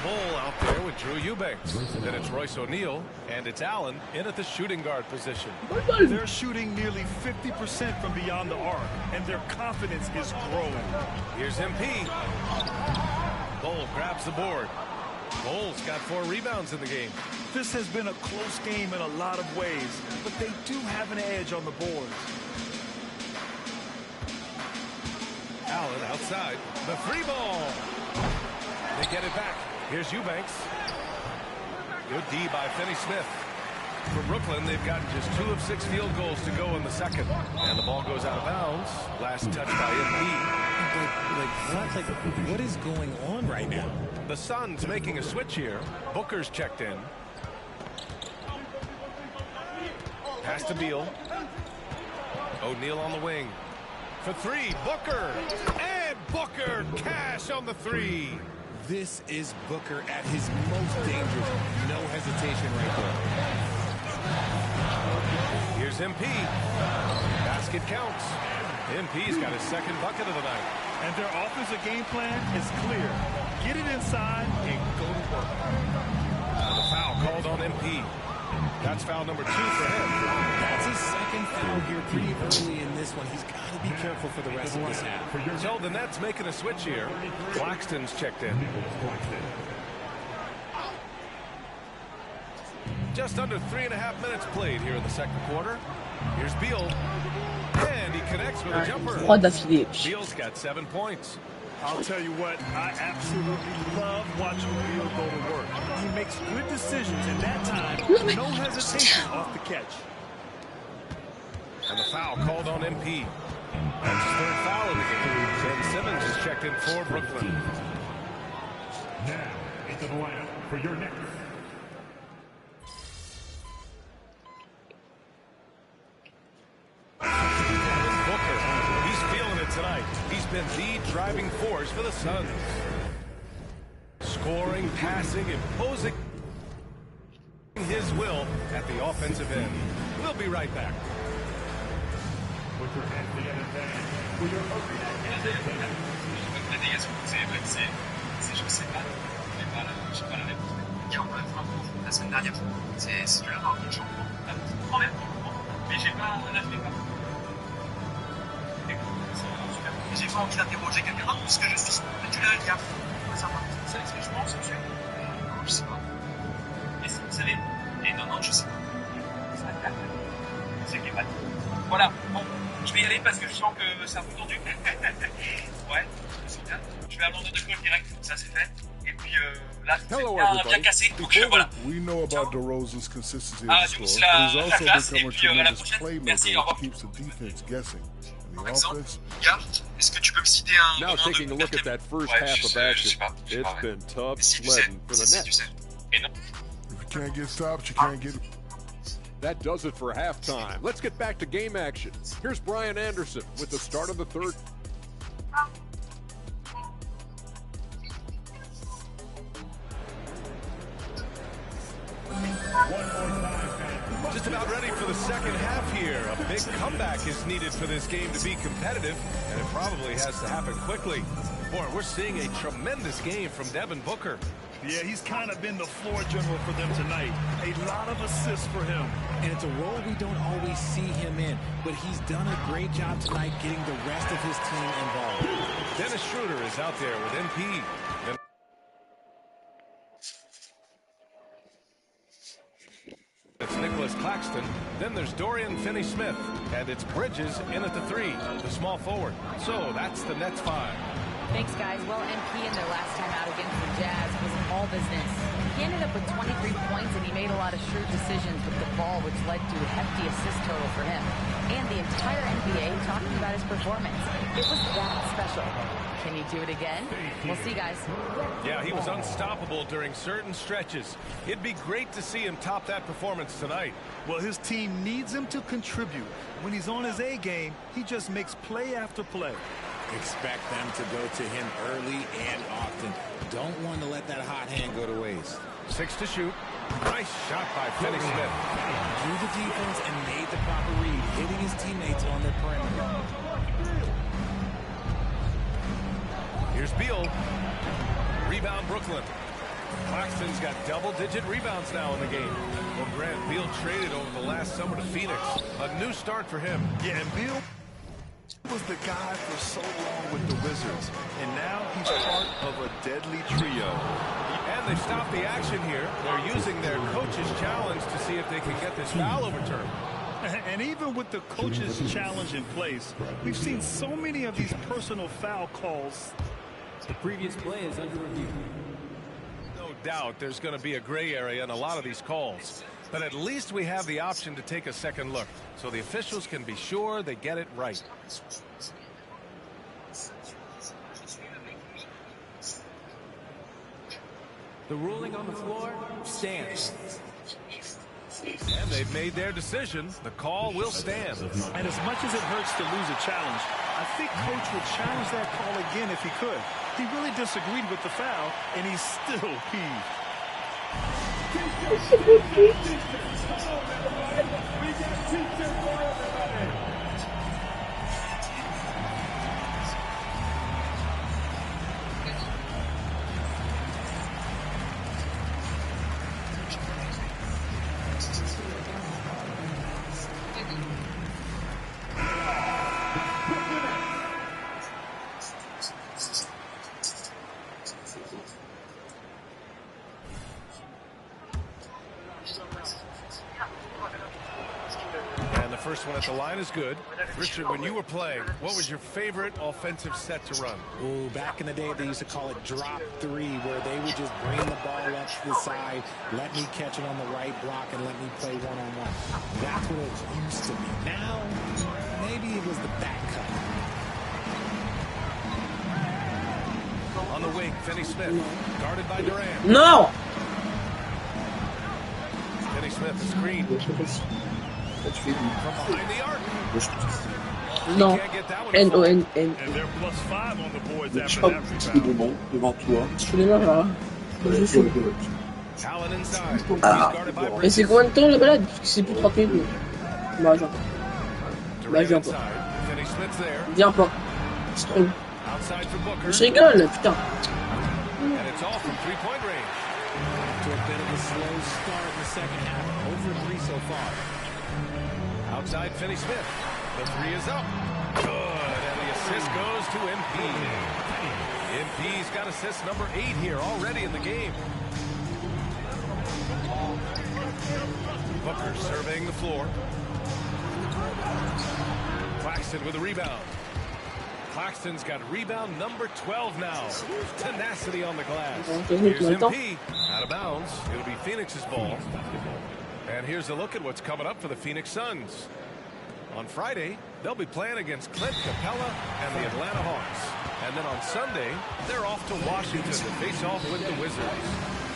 Bol out there with Drew Eubanks. Then it's Royce O'Neal, and it's Allen in at the shooting guard position. They're shooting nearly 50% from beyond the arc, and their confidence is growing. Here's MP. Bol grabs the board. Bol's got 4 rebounds in the game. This has been a close game in a lot of ways, but they do have an edge on the boards. Allen outside. The free ball. They get it back. Here's Eubanks. Good D by Finney-Smith. For Brooklyn, they've gotten just 2 of 6 field goals to go in the second. And the ball goes out of bounds. Last touch by MP. What is going on right now? The Suns making a switch here. Booker's checked in. Pass to Beal. O'Neal on the wing. For 3, Booker. And Booker cash on the 3. This is Booker at his most dangerous. No hesitation right there. Here's MP. Basket counts. MP's got his second bucket of the night. And their offensive game plan is clear. Get it inside and go to work. And the foul called on MP. That's foul number 2 for him. That's his second foul here pretty early in this one. He's got to be careful for the rest of this half. So the Nets making a switch here. Claxton's checked in. Just under 3.5 minutes played here in the second quarter. Here's Beal. And he connects with a jumper. Beal's got 7 points. I'll tell you what, I absolutely love watching Beal go to work. He makes good decisions, and that time, no hesitation off the catch. And the foul called on MP. That's his 3rd foul of the game. Ben Simmons is checked in for Brooklyn. Now, into the lineup for your next. Tonight, he's been the driving force for the Suns. Scoring, passing, imposing his will at the offensive end. We'll be right back. Je sais pas, j'ai pas la réponse. Il y a encore la semaine dernière, c'est de l'avoir une chambre. Quand même, mais j'ai pas la fais pas. J'ai pas envie d'interroger quelqu'un d'autre parce que je suis titulaire et cap. Ça va. Vous savez ce que je pense, monsieur? Je sais pas. Et vous savez? Et non, je sais pas. Ça va être c'est qui est pas dit. Voilà, bon, je vais y aller parce que je sens que c'est un peu tendu. Ouais, je sens bien. Je vais à l'endroit de call direct, ça c'est fait. Et puis là, c'est bien cassé. Donc voilà. We know about DeRozan's consistency Ah, as du a coup, scorer, c'est la but he's also classe. Et become a puis à la tremendous prochaine. Merci, au playmaker revoir. who keeps the defense guessing. And Par the exemple, offense, Gars, est-ce que tu peux me citer un Now taking a look at that first half of action, it's been tough sledding for the Nets. Et non. if you can't get stops, you can't get. That does it for halftime. Let's get back to game action. Here's Brian Anderson with the start of the third. Just about ready for the second half here. A big comeback is needed for this game to be competitive, and it probably has to happen quickly. Boy, we're seeing a tremendous game from Devin Booker. Yeah, he's kind of been the floor general for them tonight. A lot of assists for him. And it's a role we don't always see him in, but he's done a great job tonight getting the rest of his team involved. Dennis Schroeder is out there with MP. It's Nicholas Claxton. Then there's Dorian Finney-Smith. And it's Bridges in at the 3, the small forward. So that's the Nets 5. Thanks, guys. Well, MP in their last time out against the Jazz was all business. He ended up with 23 points, and he made a lot of shrewd decisions with the ball, which led to a hefty assist total for him. And the entire NBA talking about his performance. It was that special. Can he do it again? We'll see, guys. Yeah, he was unstoppable during certain stretches. It'd be great to see him top that performance tonight. Well, his team needs him to contribute. When he's on his A game, he just makes play after play. Expect them to go to him early and often. Don't want to let that hot hand go to waste. 6 to shoot. Nice shot by Finney-Smith. Drew the defense and made the proper read, hitting his teammates on their perimeter. Here's Beal. Rebound Brooklyn. Claxton's got double-digit rebounds now in the game. Well, Grant, Beal traded over the last summer to Phoenix. A new start for him. Yeah, and Beal was the guy for so long with the Wizards, and now he's part of a deadly trio. And they've stopped the action here. They're using their coach's challenge to see if they can get this foul overturned. And even with the coach's challenge in place, we've seen so many of these personal foul calls. The previous play is under review. No doubt there's going to be a gray area in a lot of these calls. But at least we have the option to take a second look, so the officials can be sure they get it right. The ruling on the floor stands. And they've made their decision. The call will stand. And as much as it hurts to lose a challenge, I think Coach would challenge that call again if he could. He really disagreed with the foul, and he's still peeved. First one at the line is good. Richard, when you were playing, what was your favorite offensive set to run? Ooh, back in the day, they used to call it drop 3, where they would just bring the ball up to the side, let me catch it on the right block, and let me play one-on-one. That's what it used to be. Now, maybe it was the back cut. On the wing, Finney-Smith, guarded by Durant. No! Finney-Smith, the screen. From behind the arc. Non. N-O-N-N. And they're plus 5 on the boards after that rebound. Je suis là, là. Je suis Ah. Et c'est combien de temps la balade? Parce que c'est plus 30 minutes. Bah, viens pas. Bah, viens pas. Viens pas. C'est trop long. Je rigole, putain. And it's all from three-point range. To a bit of a slow start in the second half. Over 3 so far. Outside Finney-Smith. The 3 is up. Good. And the assist goes to MP. MP's got assist number 8 here already in the game. Booker surveying the floor. Claxton with a rebound. Claxton's got rebound number 12 now. Tenacity on the glass. Here's MP. Out of bounds. It'll be Phoenix's ball. And here's a look at what's coming up for the Phoenix Suns. On Friday, they'll be playing against Clint Capella and the Atlanta Hawks. And then on Sunday, they're off to Washington to face off with the Wizards.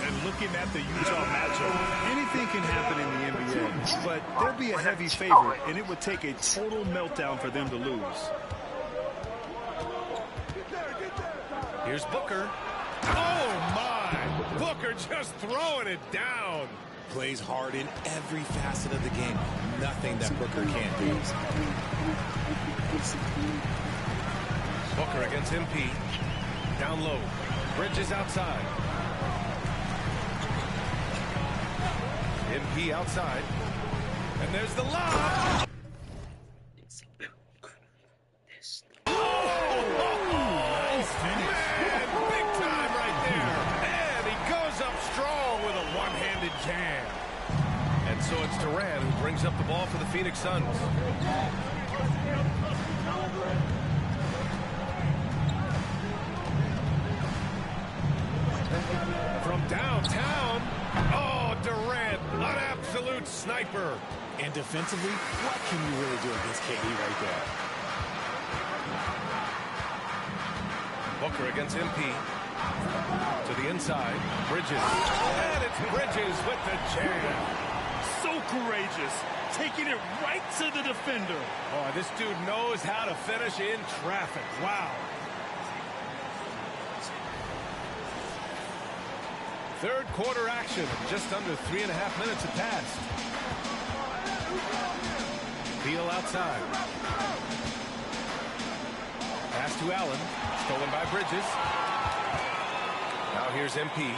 And looking at the Utah matchup, anything can happen in the NBA. but they'll be a heavy favorite, and it would take a total meltdown for them to lose. Here's Booker. Oh, my! Booker just throwing it down. Plays hard in every facet of the game. Nothing that Booker can't do. Booker against MP. Down low. Bridges outside. MP outside. And there's the lob. Jam. And so it's Durant who brings up the ball for the Phoenix Suns. From downtown, oh, Durant, an absolute sniper. And defensively, what can you really do against KD right there? Booker against MP. To the inside, Bridges. And it's Bridges with the jam. So courageous, taking it right to the defender. Oh, this dude knows how to finish in traffic. Wow. Third quarter action. Just under 3.5 minutes have passed. Beal outside. Pass to Allen. Stolen by Bridges. Now here's MP.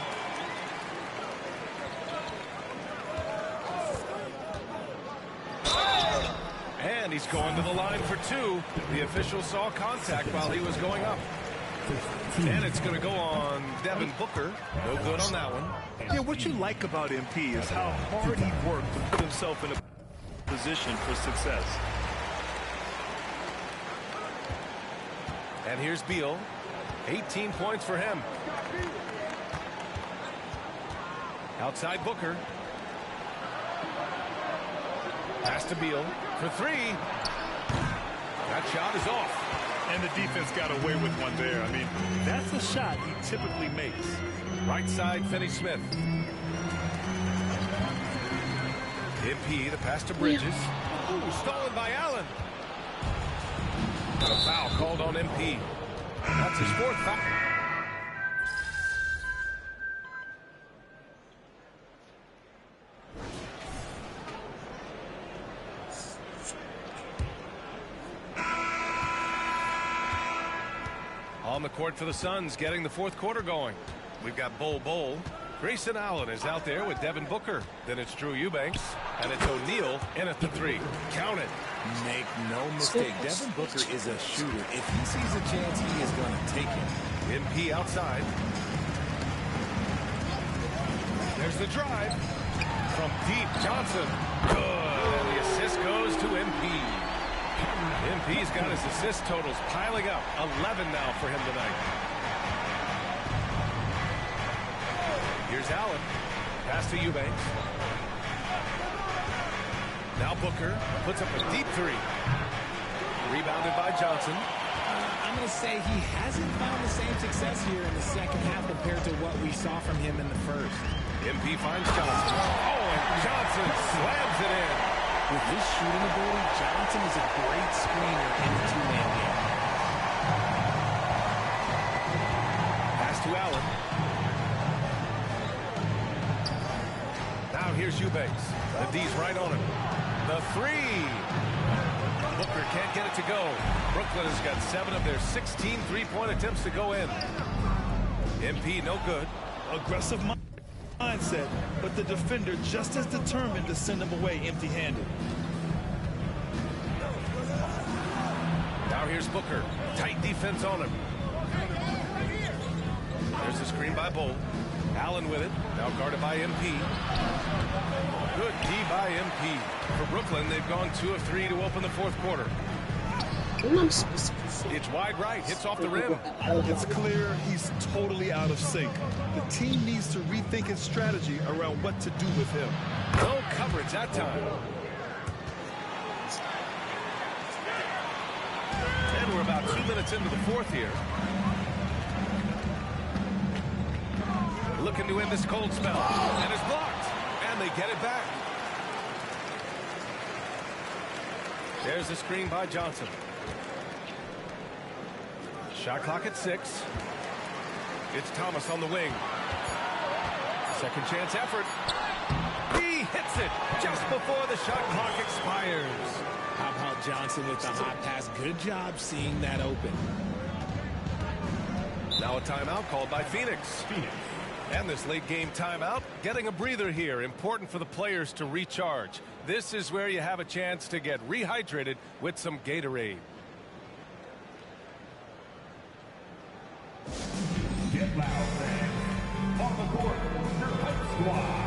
And he's going to the line for two. The official saw contact while he was going up. And it's going to go on Devin Booker. No good on that one. Yeah, what you like about MP is how hard he worked to put himself in a position for success. And here's Beal. 18 points for him. Outside Booker. Pass to Beal for three. That shot is off. And the defense got away with one there. I mean, that's a shot he typically makes. Right side, Finney-Smith. MP, the pass to Bridges. Ooh, stolen by Allen. A foul called on MP. That's his fourth foul. On the court for the Suns, getting the fourth quarter going. We've got Bol. Grayson Allen is out there with Devin Booker. Then it's Drew Eubanks. And it's O'Neal in at the three. Count it. Make no mistake, Devin Booker is a shooter. If he sees a chance, he is going to take it. MP outside. There's the drive. From deep, Johnson. Good. And the assist goes to MP. MP's got his assist totals piling up. 11 now for him tonight. Here's Allen. Pass to Eubanks. Now Booker puts up a deep three. Rebounded by Johnson. I'm going to say he hasn't found the same success here in the second half compared to what we saw from him in the first. MP finds Johnson. Oh, and Johnson slams it in. With his shooting ability, Johnson is a great screener in the two-man game. Pass to Allen. Now here's Eubanks. The D's right on him. The three. Booker can't get it to go. Brooklyn has got 7 of their 16 three-point attempts to go in. MP no good. Aggressive mindset, but the defender just as determined to send him away empty-handed. Now here's Booker. Tight defense on him. There's the screen by Bol. Allen with it. Now guarded by MP. Good D by MP. For Brooklyn, they've gone 2 of 3 to open the fourth quarter. It's wide right. Hits off the rim. It's clear he's totally out of sync. The team needs to rethink its strategy around what to do with him. No coverage that time. And we're about 2 minutes into the fourth here. Looking to end this cold spell. And it's blocked. And they get it back. There's the screen by Johnson. Shot clock at 6. It's Thomas on the wing. Second chance effort. He hits it just before the shot clock expires. How about Johnson with the hot pass? Good job seeing that open. Now a timeout called by Phoenix. And this late game timeout, getting a breather here. Important for the players to recharge. This is where you have a chance to get rehydrated with some Gatorade. Get loud, fans. On the court, your Hype Squad.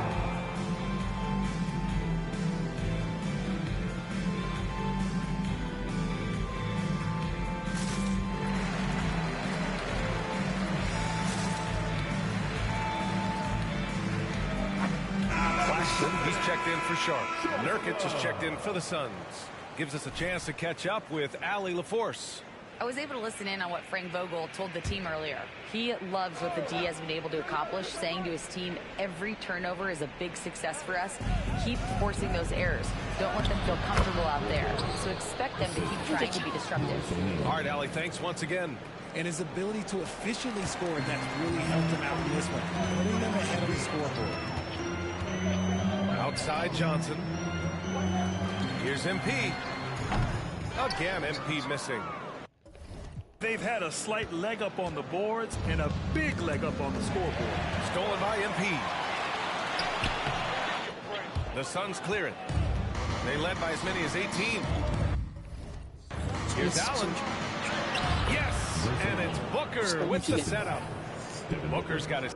He's checked in for Sharp. Nurkic is checked in for the Suns. Gives us a chance to catch up with Allie LaForce. I was able to listen in on what Frank Vogel told the team earlier. He loves what the D has been able to accomplish, saying to his team, every turnover is a big success for us. Keep forcing those errors. Don't let them feel comfortable out there. So expect them to keep trying to be disruptive. All right, Allie, thanks once again. And his ability to efficiently score, that's really helped him out in this one, putting them ahead of the scoreboard. Outside Johnson. Here's MP. Again, MP missing. They've had a slight leg up on the boards and a big leg up on the scoreboard. Stolen by MP. The Suns clear it. They led by as many as 18. Here's Allen. Yes, and it's Booker with the setup. Booker's got his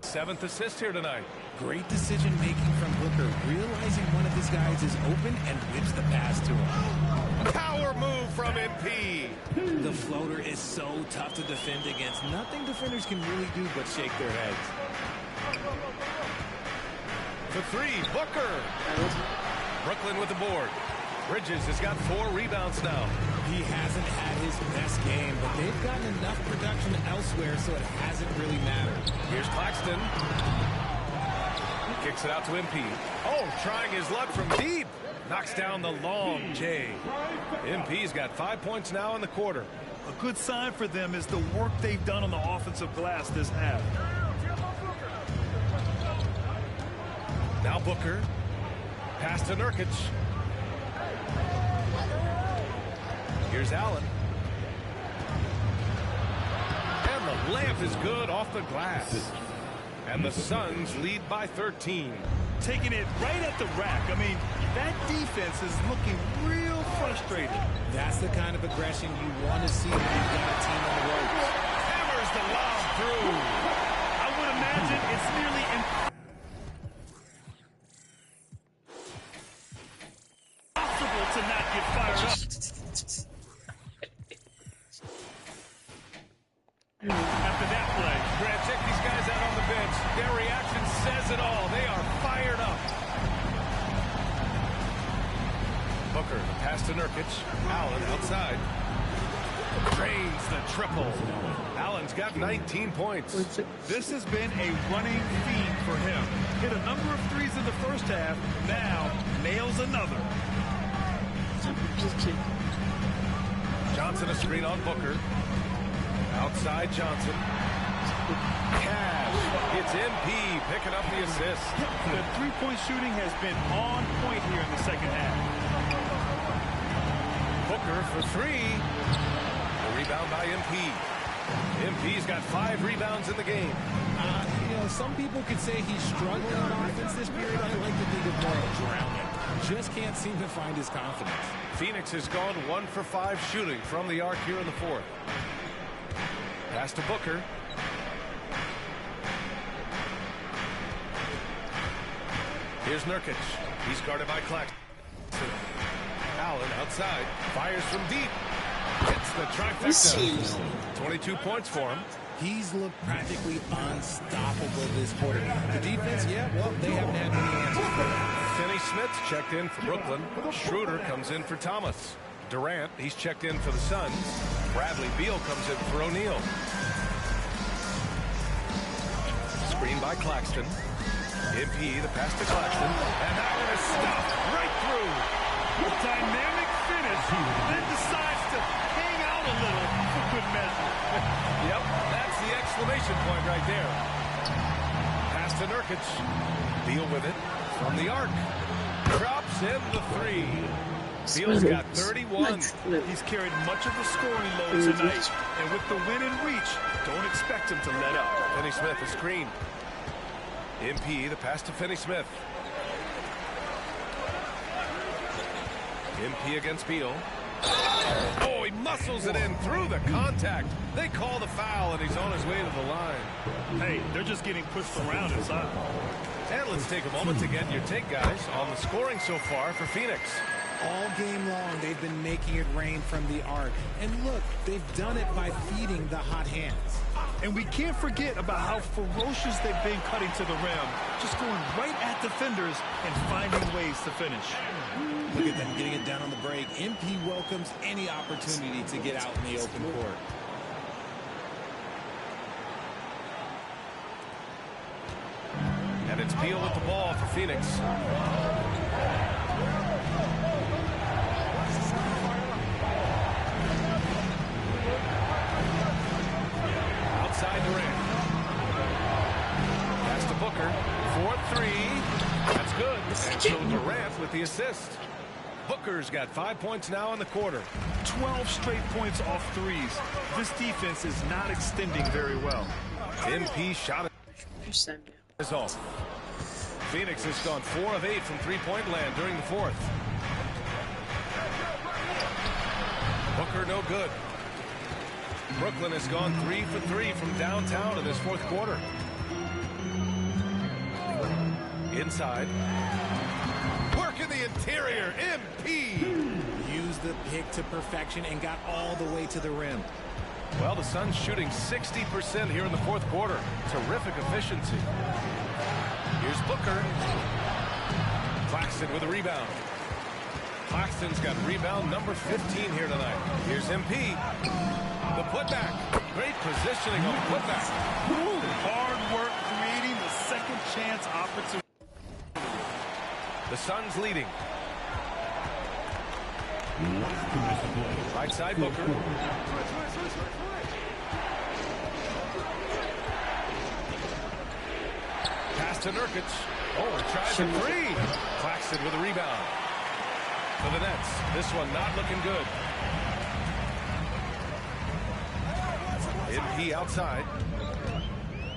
7th assist here tonight. Great decision-making from Booker, realizing one of his guys is open and whips the pass to him. Power move from MP. The floater is so tough to defend against. Nothing defenders can really do but shake their heads. For 3, Booker. Brooklyn with the board. Bridges has got 4 rebounds now. He hasn't had his best game, but they've gotten enough production elsewhere, so it hasn't really mattered. Here's Claxton. Kicks it out to MP. Oh, trying his luck from deep. Knocks down the long J. MP's got 5 points now in the quarter. A good sign for them is the work they've done on the offensive glass this half. Now Booker. Pass to Nurkic. Here's Allen. And the layup is good off the glass. And the Suns lead by 13. Taking it right at the rack. I mean, that defense is looking real frustrated. That's the kind of aggression you want to see when you've got a team on the ropes. Hammers the lob through. I would imagine it's nearly impossible to not get fired up. After that play, Grant, check these guys out on the bench. Their reaction says it all. They are fired up. Booker, pass to Nurkic. Allen outside. Drains the triple. Allen's got 19 points. This has been a running theme for him. Hit a number of threes in the first half. Now nails another. Johnson a screen on Booker. Outside Johnson. Cash. It's MP picking up the assist. The three-point shooting has been on point here in the second half. Booker for 3. The rebound by MP. MP's got 5 rebounds in the game. You know, some people could say he's struggling on offense this period. I like to think of more of drowning. Just can't seem to find his confidence. Phoenix has gone 1 for 5 shooting from the arc here in the 4th. Pass to Booker. Here's Nurkic. He's guarded by Claxton. Allen outside. Fires from deep. Hits the trifecta. 22 points for him. He's looked practically unstoppable this quarter. The defense, yeah, well, they haven't had many answers for him. Finney Smith's checked in for Brooklyn. Schroeder comes in for Thomas. Durant, he's checked in for the Suns. Bradley Beal comes in for O'Neal. Screen by Claxton. MP, the pass to Claxton. And that one is stopped right through. A dynamic finish Nurkic. Beal with it from the arc. Drops in the three. Beal's got 31. He's carried much of the scoring load tonight. And with the win in reach, don't expect him to let up. Finney-Smith, a screen. MP, the pass to Finney-Smith. MP against Beal. Oh, he muscles it in through the contact. They call the foul, and he's on his way to the line. Hey, they're just getting pushed around inside. And let's take a moment to get your take, guys, on the scoring so far for Phoenix. All game long, they've been making it rain from the arc. And look, they've done it by feeding the hot hands. And we can't forget about how ferocious they've been cutting to the rim, just going right at defenders and finding ways to finish. Look at them getting it down on the break. MP welcomes any opportunity to get out in the open court. And it's Beal with the ball for Phoenix. Outside Durant. Pass to Booker. 4-3. That's good. And so Durant with the assist. Booker's got 5 points now in the quarter. 12 straight points off threes. This defense is not extending very well. MP shot it. Is off. Phoenix has gone 4 of 8 from three-point land during the fourth. Booker no good. Brooklyn has gone 3 for 3 from downtown in this fourth quarter. Inside. Work in the interior. MP. Used the pick to perfection and got all the way to the rim. Well, the Suns shooting 60% here in the fourth quarter. Terrific efficiency. Here's Booker. Claxton with a rebound. Claxton's got rebound number 15 here tonight. Here's MP. The putback. Great positioning on the putback. Hard work creating the second chance opportunity. The Suns leading. Right side Booker. Pass to Nurkic. Oh, tries a three. Claxton with a rebound. For the Nets. This one not looking good. MP outside.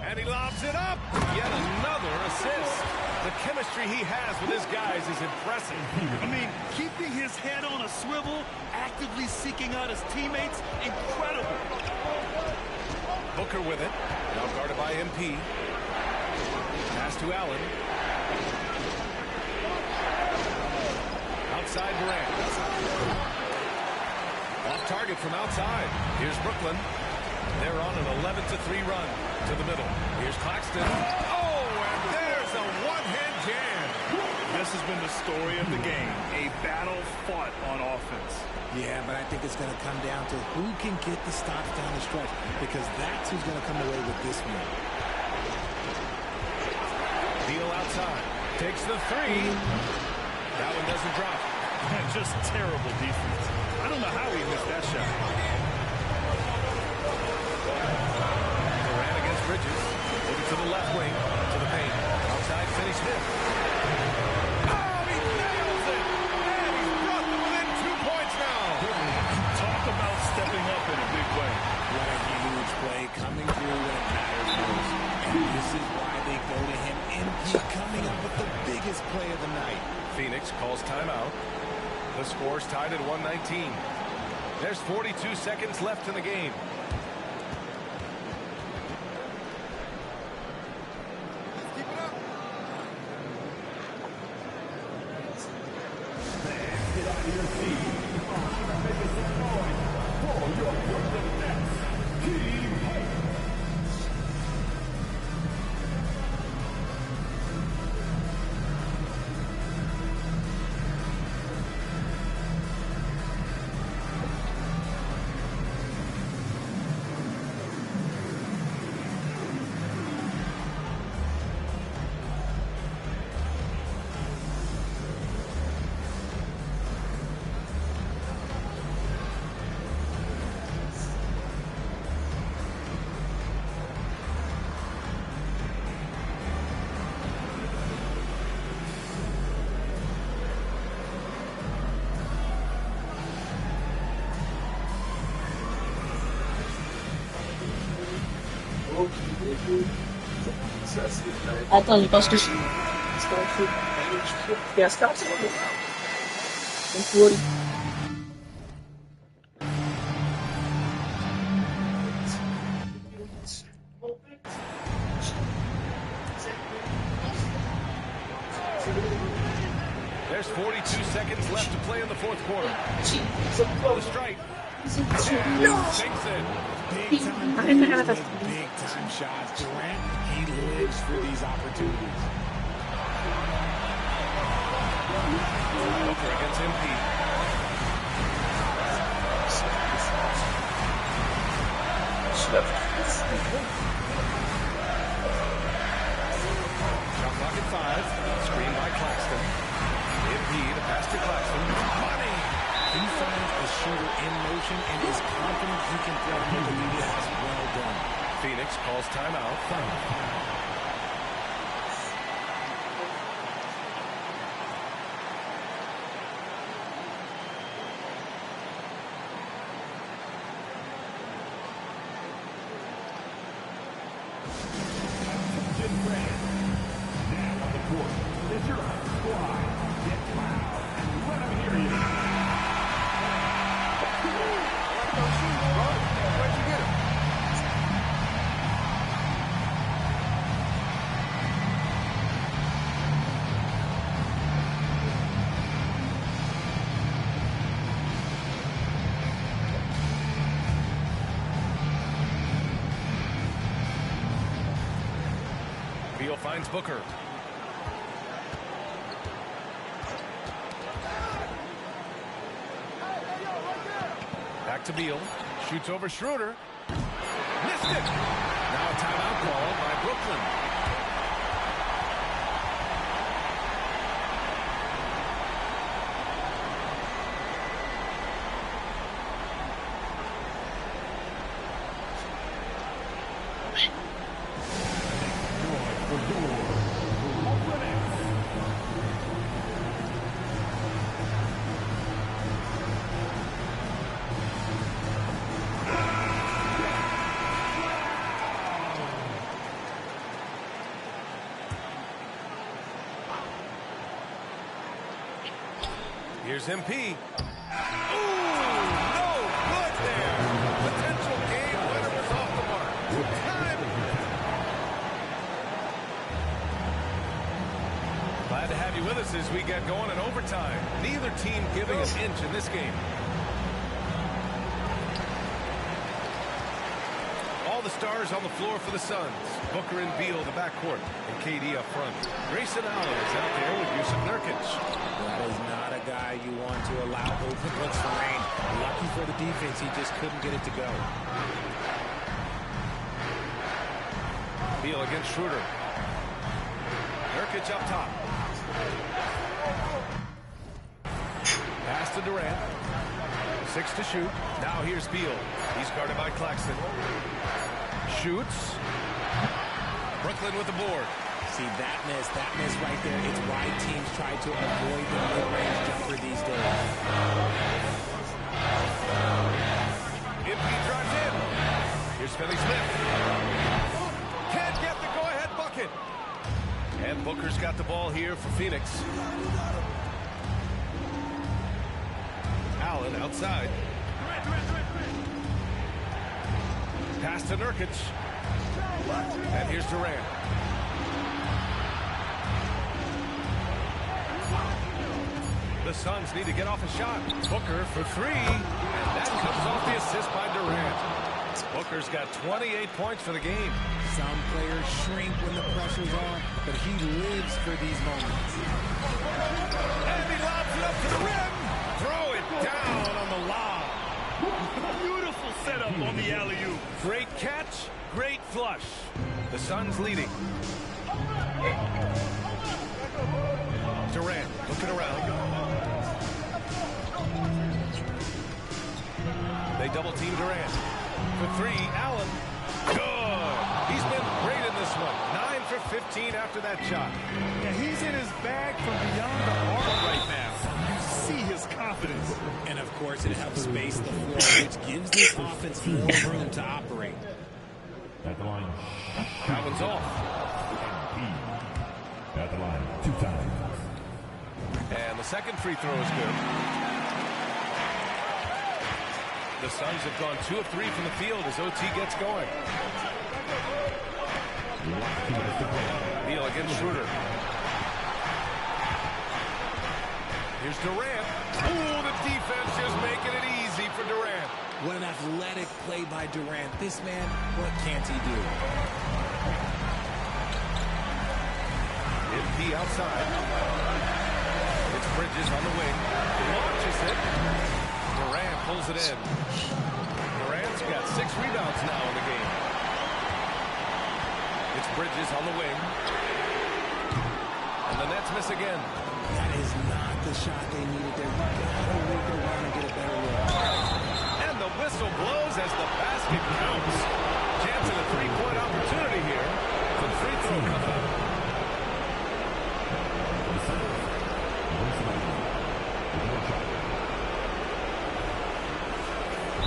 And he lobs it up. Yet another assist. The chemistry he has with his guys is impressive. I mean, keeping his head on a swivel, actively seeking out his teammates, incredible. Booker with it. Now guarded by MP. Pass to Allen. Outside Durant. Off target from outside. Here's Brooklyn. They're on an 11-3 run to the middle. Here's Claxton. Oh, and there's a one-hand jam. This has been the story of the game. A battle fought on offense. Yeah, but I think it's going to come down to who can get the stops down the stretch, because that's who's going to come away with this one. Beal outside. Takes the three. That one doesn't drop. Just terrible defense. I don't know how he missed that shot. Durant against Bridges. Moving to the left wing. To the paint. Outside Finney-Smith. Oh, he nails it! And he's brought them within 2 points now. Talk about stepping up in a big way. What a huge play coming through when it matters most. And this is why they go to him. MP coming up with the biggest play of the night. Phoenix calls timeout. The score's tied at 119. There's 42 seconds left in the game. Keep it up. Fans, get out of your seat. Make some noise for your Brooklyn Nets. Team Hype. Attends, je pense que je... Fais un c'est bon. Don't worry. There's 42 seconds left to play in the fourth quarter. The strike. Sinks in. Big time shots. Durant, he lives for these opportunities. Booker against MP. Shot clock at 5. Screen by Claxton. MP to pass to Claxton. Money! He finds a shooter in motion and is confident he can throw him over the glass. Well done. Phoenix calls timeout. Finds Booker. Back to Beal. Shoots over Schroeder. Missed it. Now a timeout call by Brooklyn. Here's MP. Ooh, no good there. Potential game winner was off the mark. Time. Glad to have you with us as we get going in overtime. Neither team giving an inch in this game. All the stars on the floor for the Suns. Booker and Beal, the backcourt, and KD up front. Grayson Allen is out there with Yusuf Nurkic. That is not a guy you want to allow open looks for rain. Lucky for the defense, he just couldn't get it to go. Beal against Schroeder. Nurkic up top. Pass to Durant. 6 to shoot. Now here's Beal. He's guarded by Claxton. Shoots. Brooklyn with the board. See, that miss right there. It's why teams try to avoid the mid-range jumper these days. If he drives in. Here's Finney Smith. Can't get the go-ahead bucket. And Booker's got the ball here for Phoenix. Allen outside. Pass to Nurkic. And here's Durant. The Suns need to get off a shot. Booker for 3. And that comes off the assist by Durant. Booker's got 28 points for the game. Some players shrink when the pressure's on, but he lives for these moments. And he lobs it up to the rim. Throw it down on the lob. Beautiful setup on the alley-oop. Great catch, great flush. The Suns leading. Durant looking around. They double team Durant. For 3, Allen. Good. He's been great in this one. 9 for 15 after that shot. Yeah, he's in his bag from beyond the arc right now. You see his confidence. And of course, it helps space the floor, which gives this offense more room to operate. At the line. That one's off. At the line. 2 times. And the second free throw is good. The Suns have gone 2 of 3 from the field as OT gets going. Beal against Schroeder. Here's Durant. Ooh, the defense just making it easy for Durant. What an athletic play by Durant. This man, what can't he do? MP outside. It's Bridges on the wing. Launches it. Durant pulls it in. Durant's got 6 rebounds now in the game. It's Bridges on the wing. And the Nets miss again. That is not the shot they needed there. You gotta work it around and get a better look. And the whistle blows as the basket counts. Chance of a 3-point opportunity here. The free throw coming up.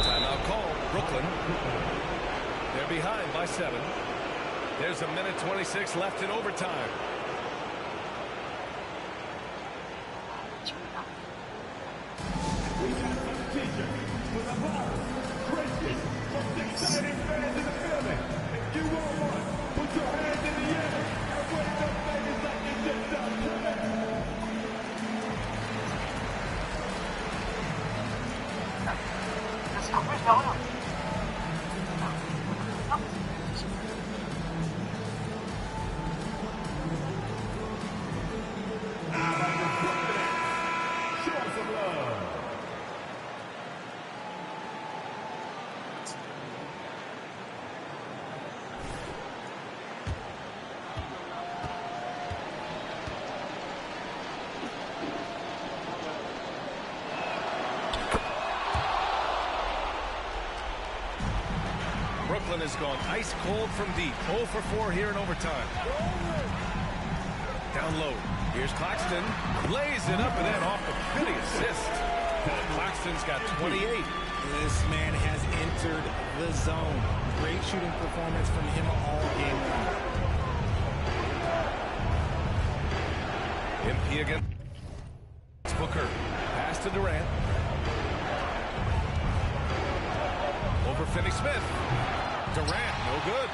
Timeout call. Brooklyn. They're behind by 7. There's 1:26 left in overtime. Brooklyn has gone ice cold from deep. 0 for 4 here in overtime. Down low. Here's Claxton. Lays it up and then off the pretty assist. Claxton's got 28. This man has entered the zone. Great shooting performance from him all game long. MP again. Booker. Pass to Durant. Over Finney-Smith. Durant, no good.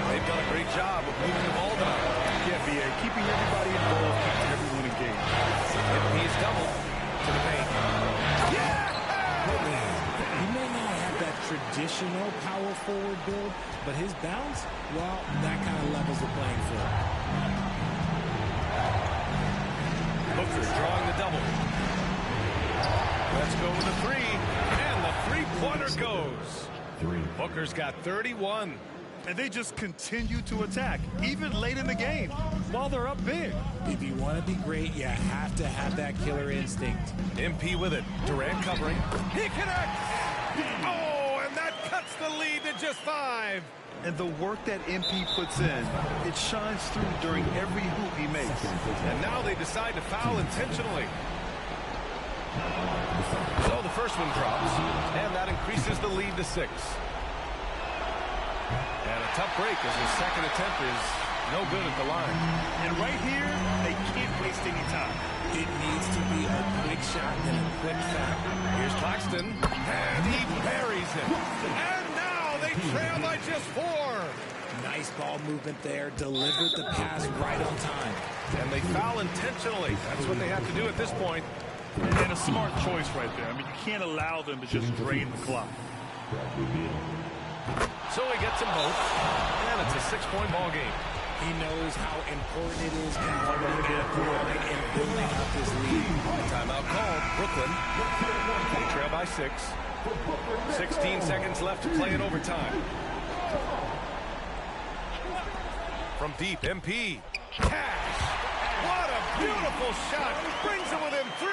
They've done a great job of moving the ball down. Yeah, BA, keeping everybody involved, keeping everyone engaged. He's doubled to the paint. Yeah! He may not have that traditional power forward build, but his bounce, well, that kind of levels the playing field. Booker drawing the double. Let's go with the 3. And the three-pointer goes. Booker's got 31. And they just continue to attack, even late in the game, while they're up big. If you want to be great, you have to have that killer instinct. MP with it. Durant covering. He connects! Oh, and that cuts the lead to just 5. And the work that MP puts in, it shines through during every hoop he makes. And now they decide to foul intentionally. So the first one drops, and that increases the lead to 6. And a tough break as his second attempt is no good at the line. And right here, they can't waste any time. It needs to be a quick shot and a quick foul. Here's Claxton, and he buries it. And now they trail by just 4. Nice ball movement there, delivered the pass right on time. And they foul intentionally. That's what they have to do at this point. And a smart choice right there. I mean, you can't allow them to just drain the clock. So he gets them both, and it's a 6-point ball game. He knows how important it is converting that point and building up his lead. Timeout called. Brooklyn. They trail by 6. 16 seconds left to play in overtime. From deep, MP. Cash. What a beautiful shot. Brings him within 3.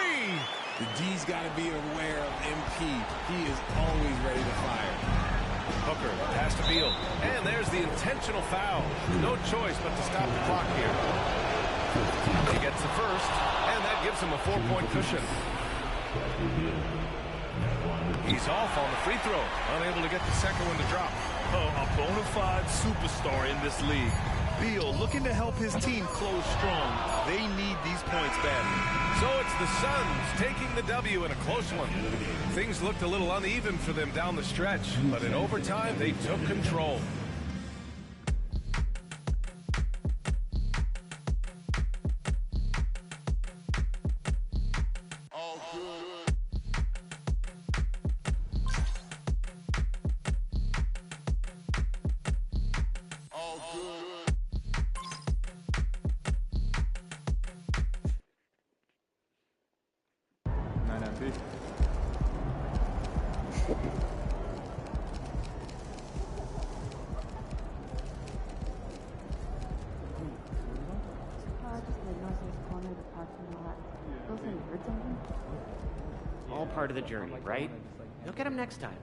The D's got to be aware of MP. He is always ready to fire. Booker, pass to Beal. And there's the intentional foul. No choice but to stop the clock here. He gets the first, and that gives him a 4-point cushion. He's off on the free throw, unable to get the second one to drop. Oh, a bona fide superstar in this league. Beal looking to help his team close strong. They need these points badly. So it's the Suns taking the W in a close one. Things looked a little uneven for them down the stretch, but in overtime they took control. All part of the journey, right? You'll get him next time.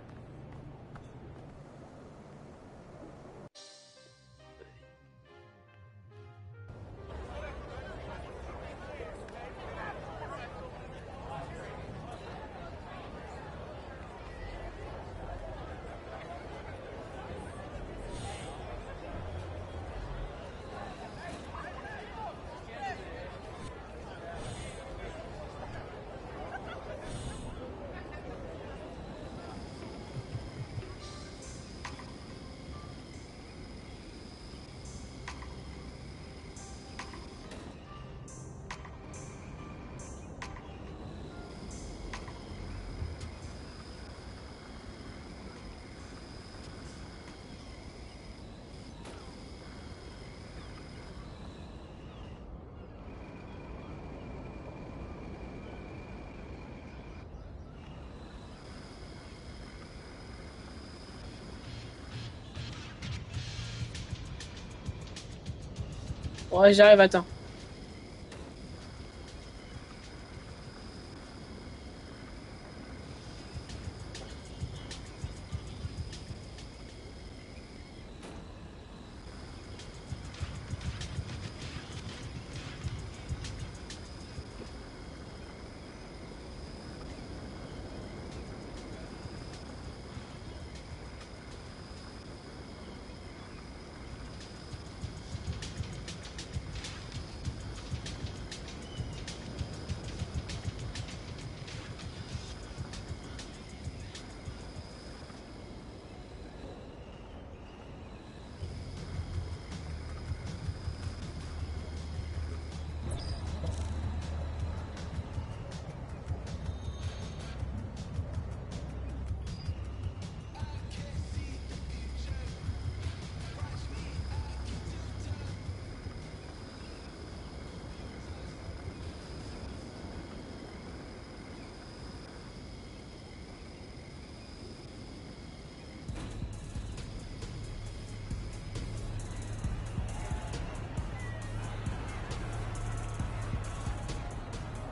Ouais, j'arrive, attends.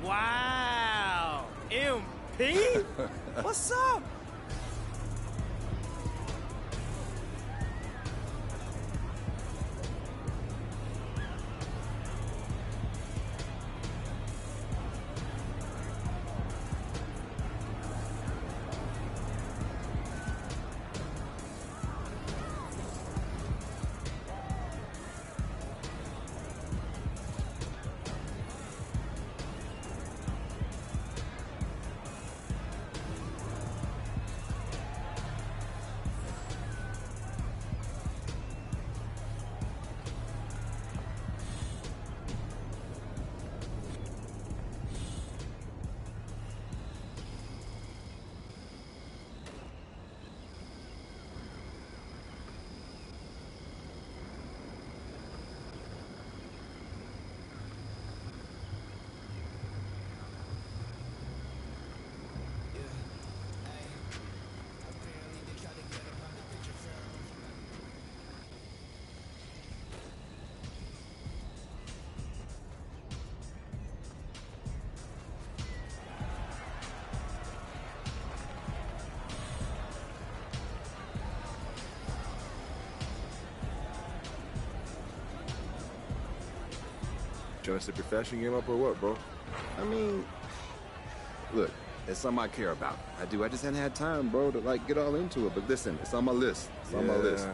Wow, MP? What's up? Trying to step your fashion game up or what, bro? I mean, look, It's something I care about. I do. I just hadn't had time, bro, to like get all into it. But listen, it's on my list. It's on my list.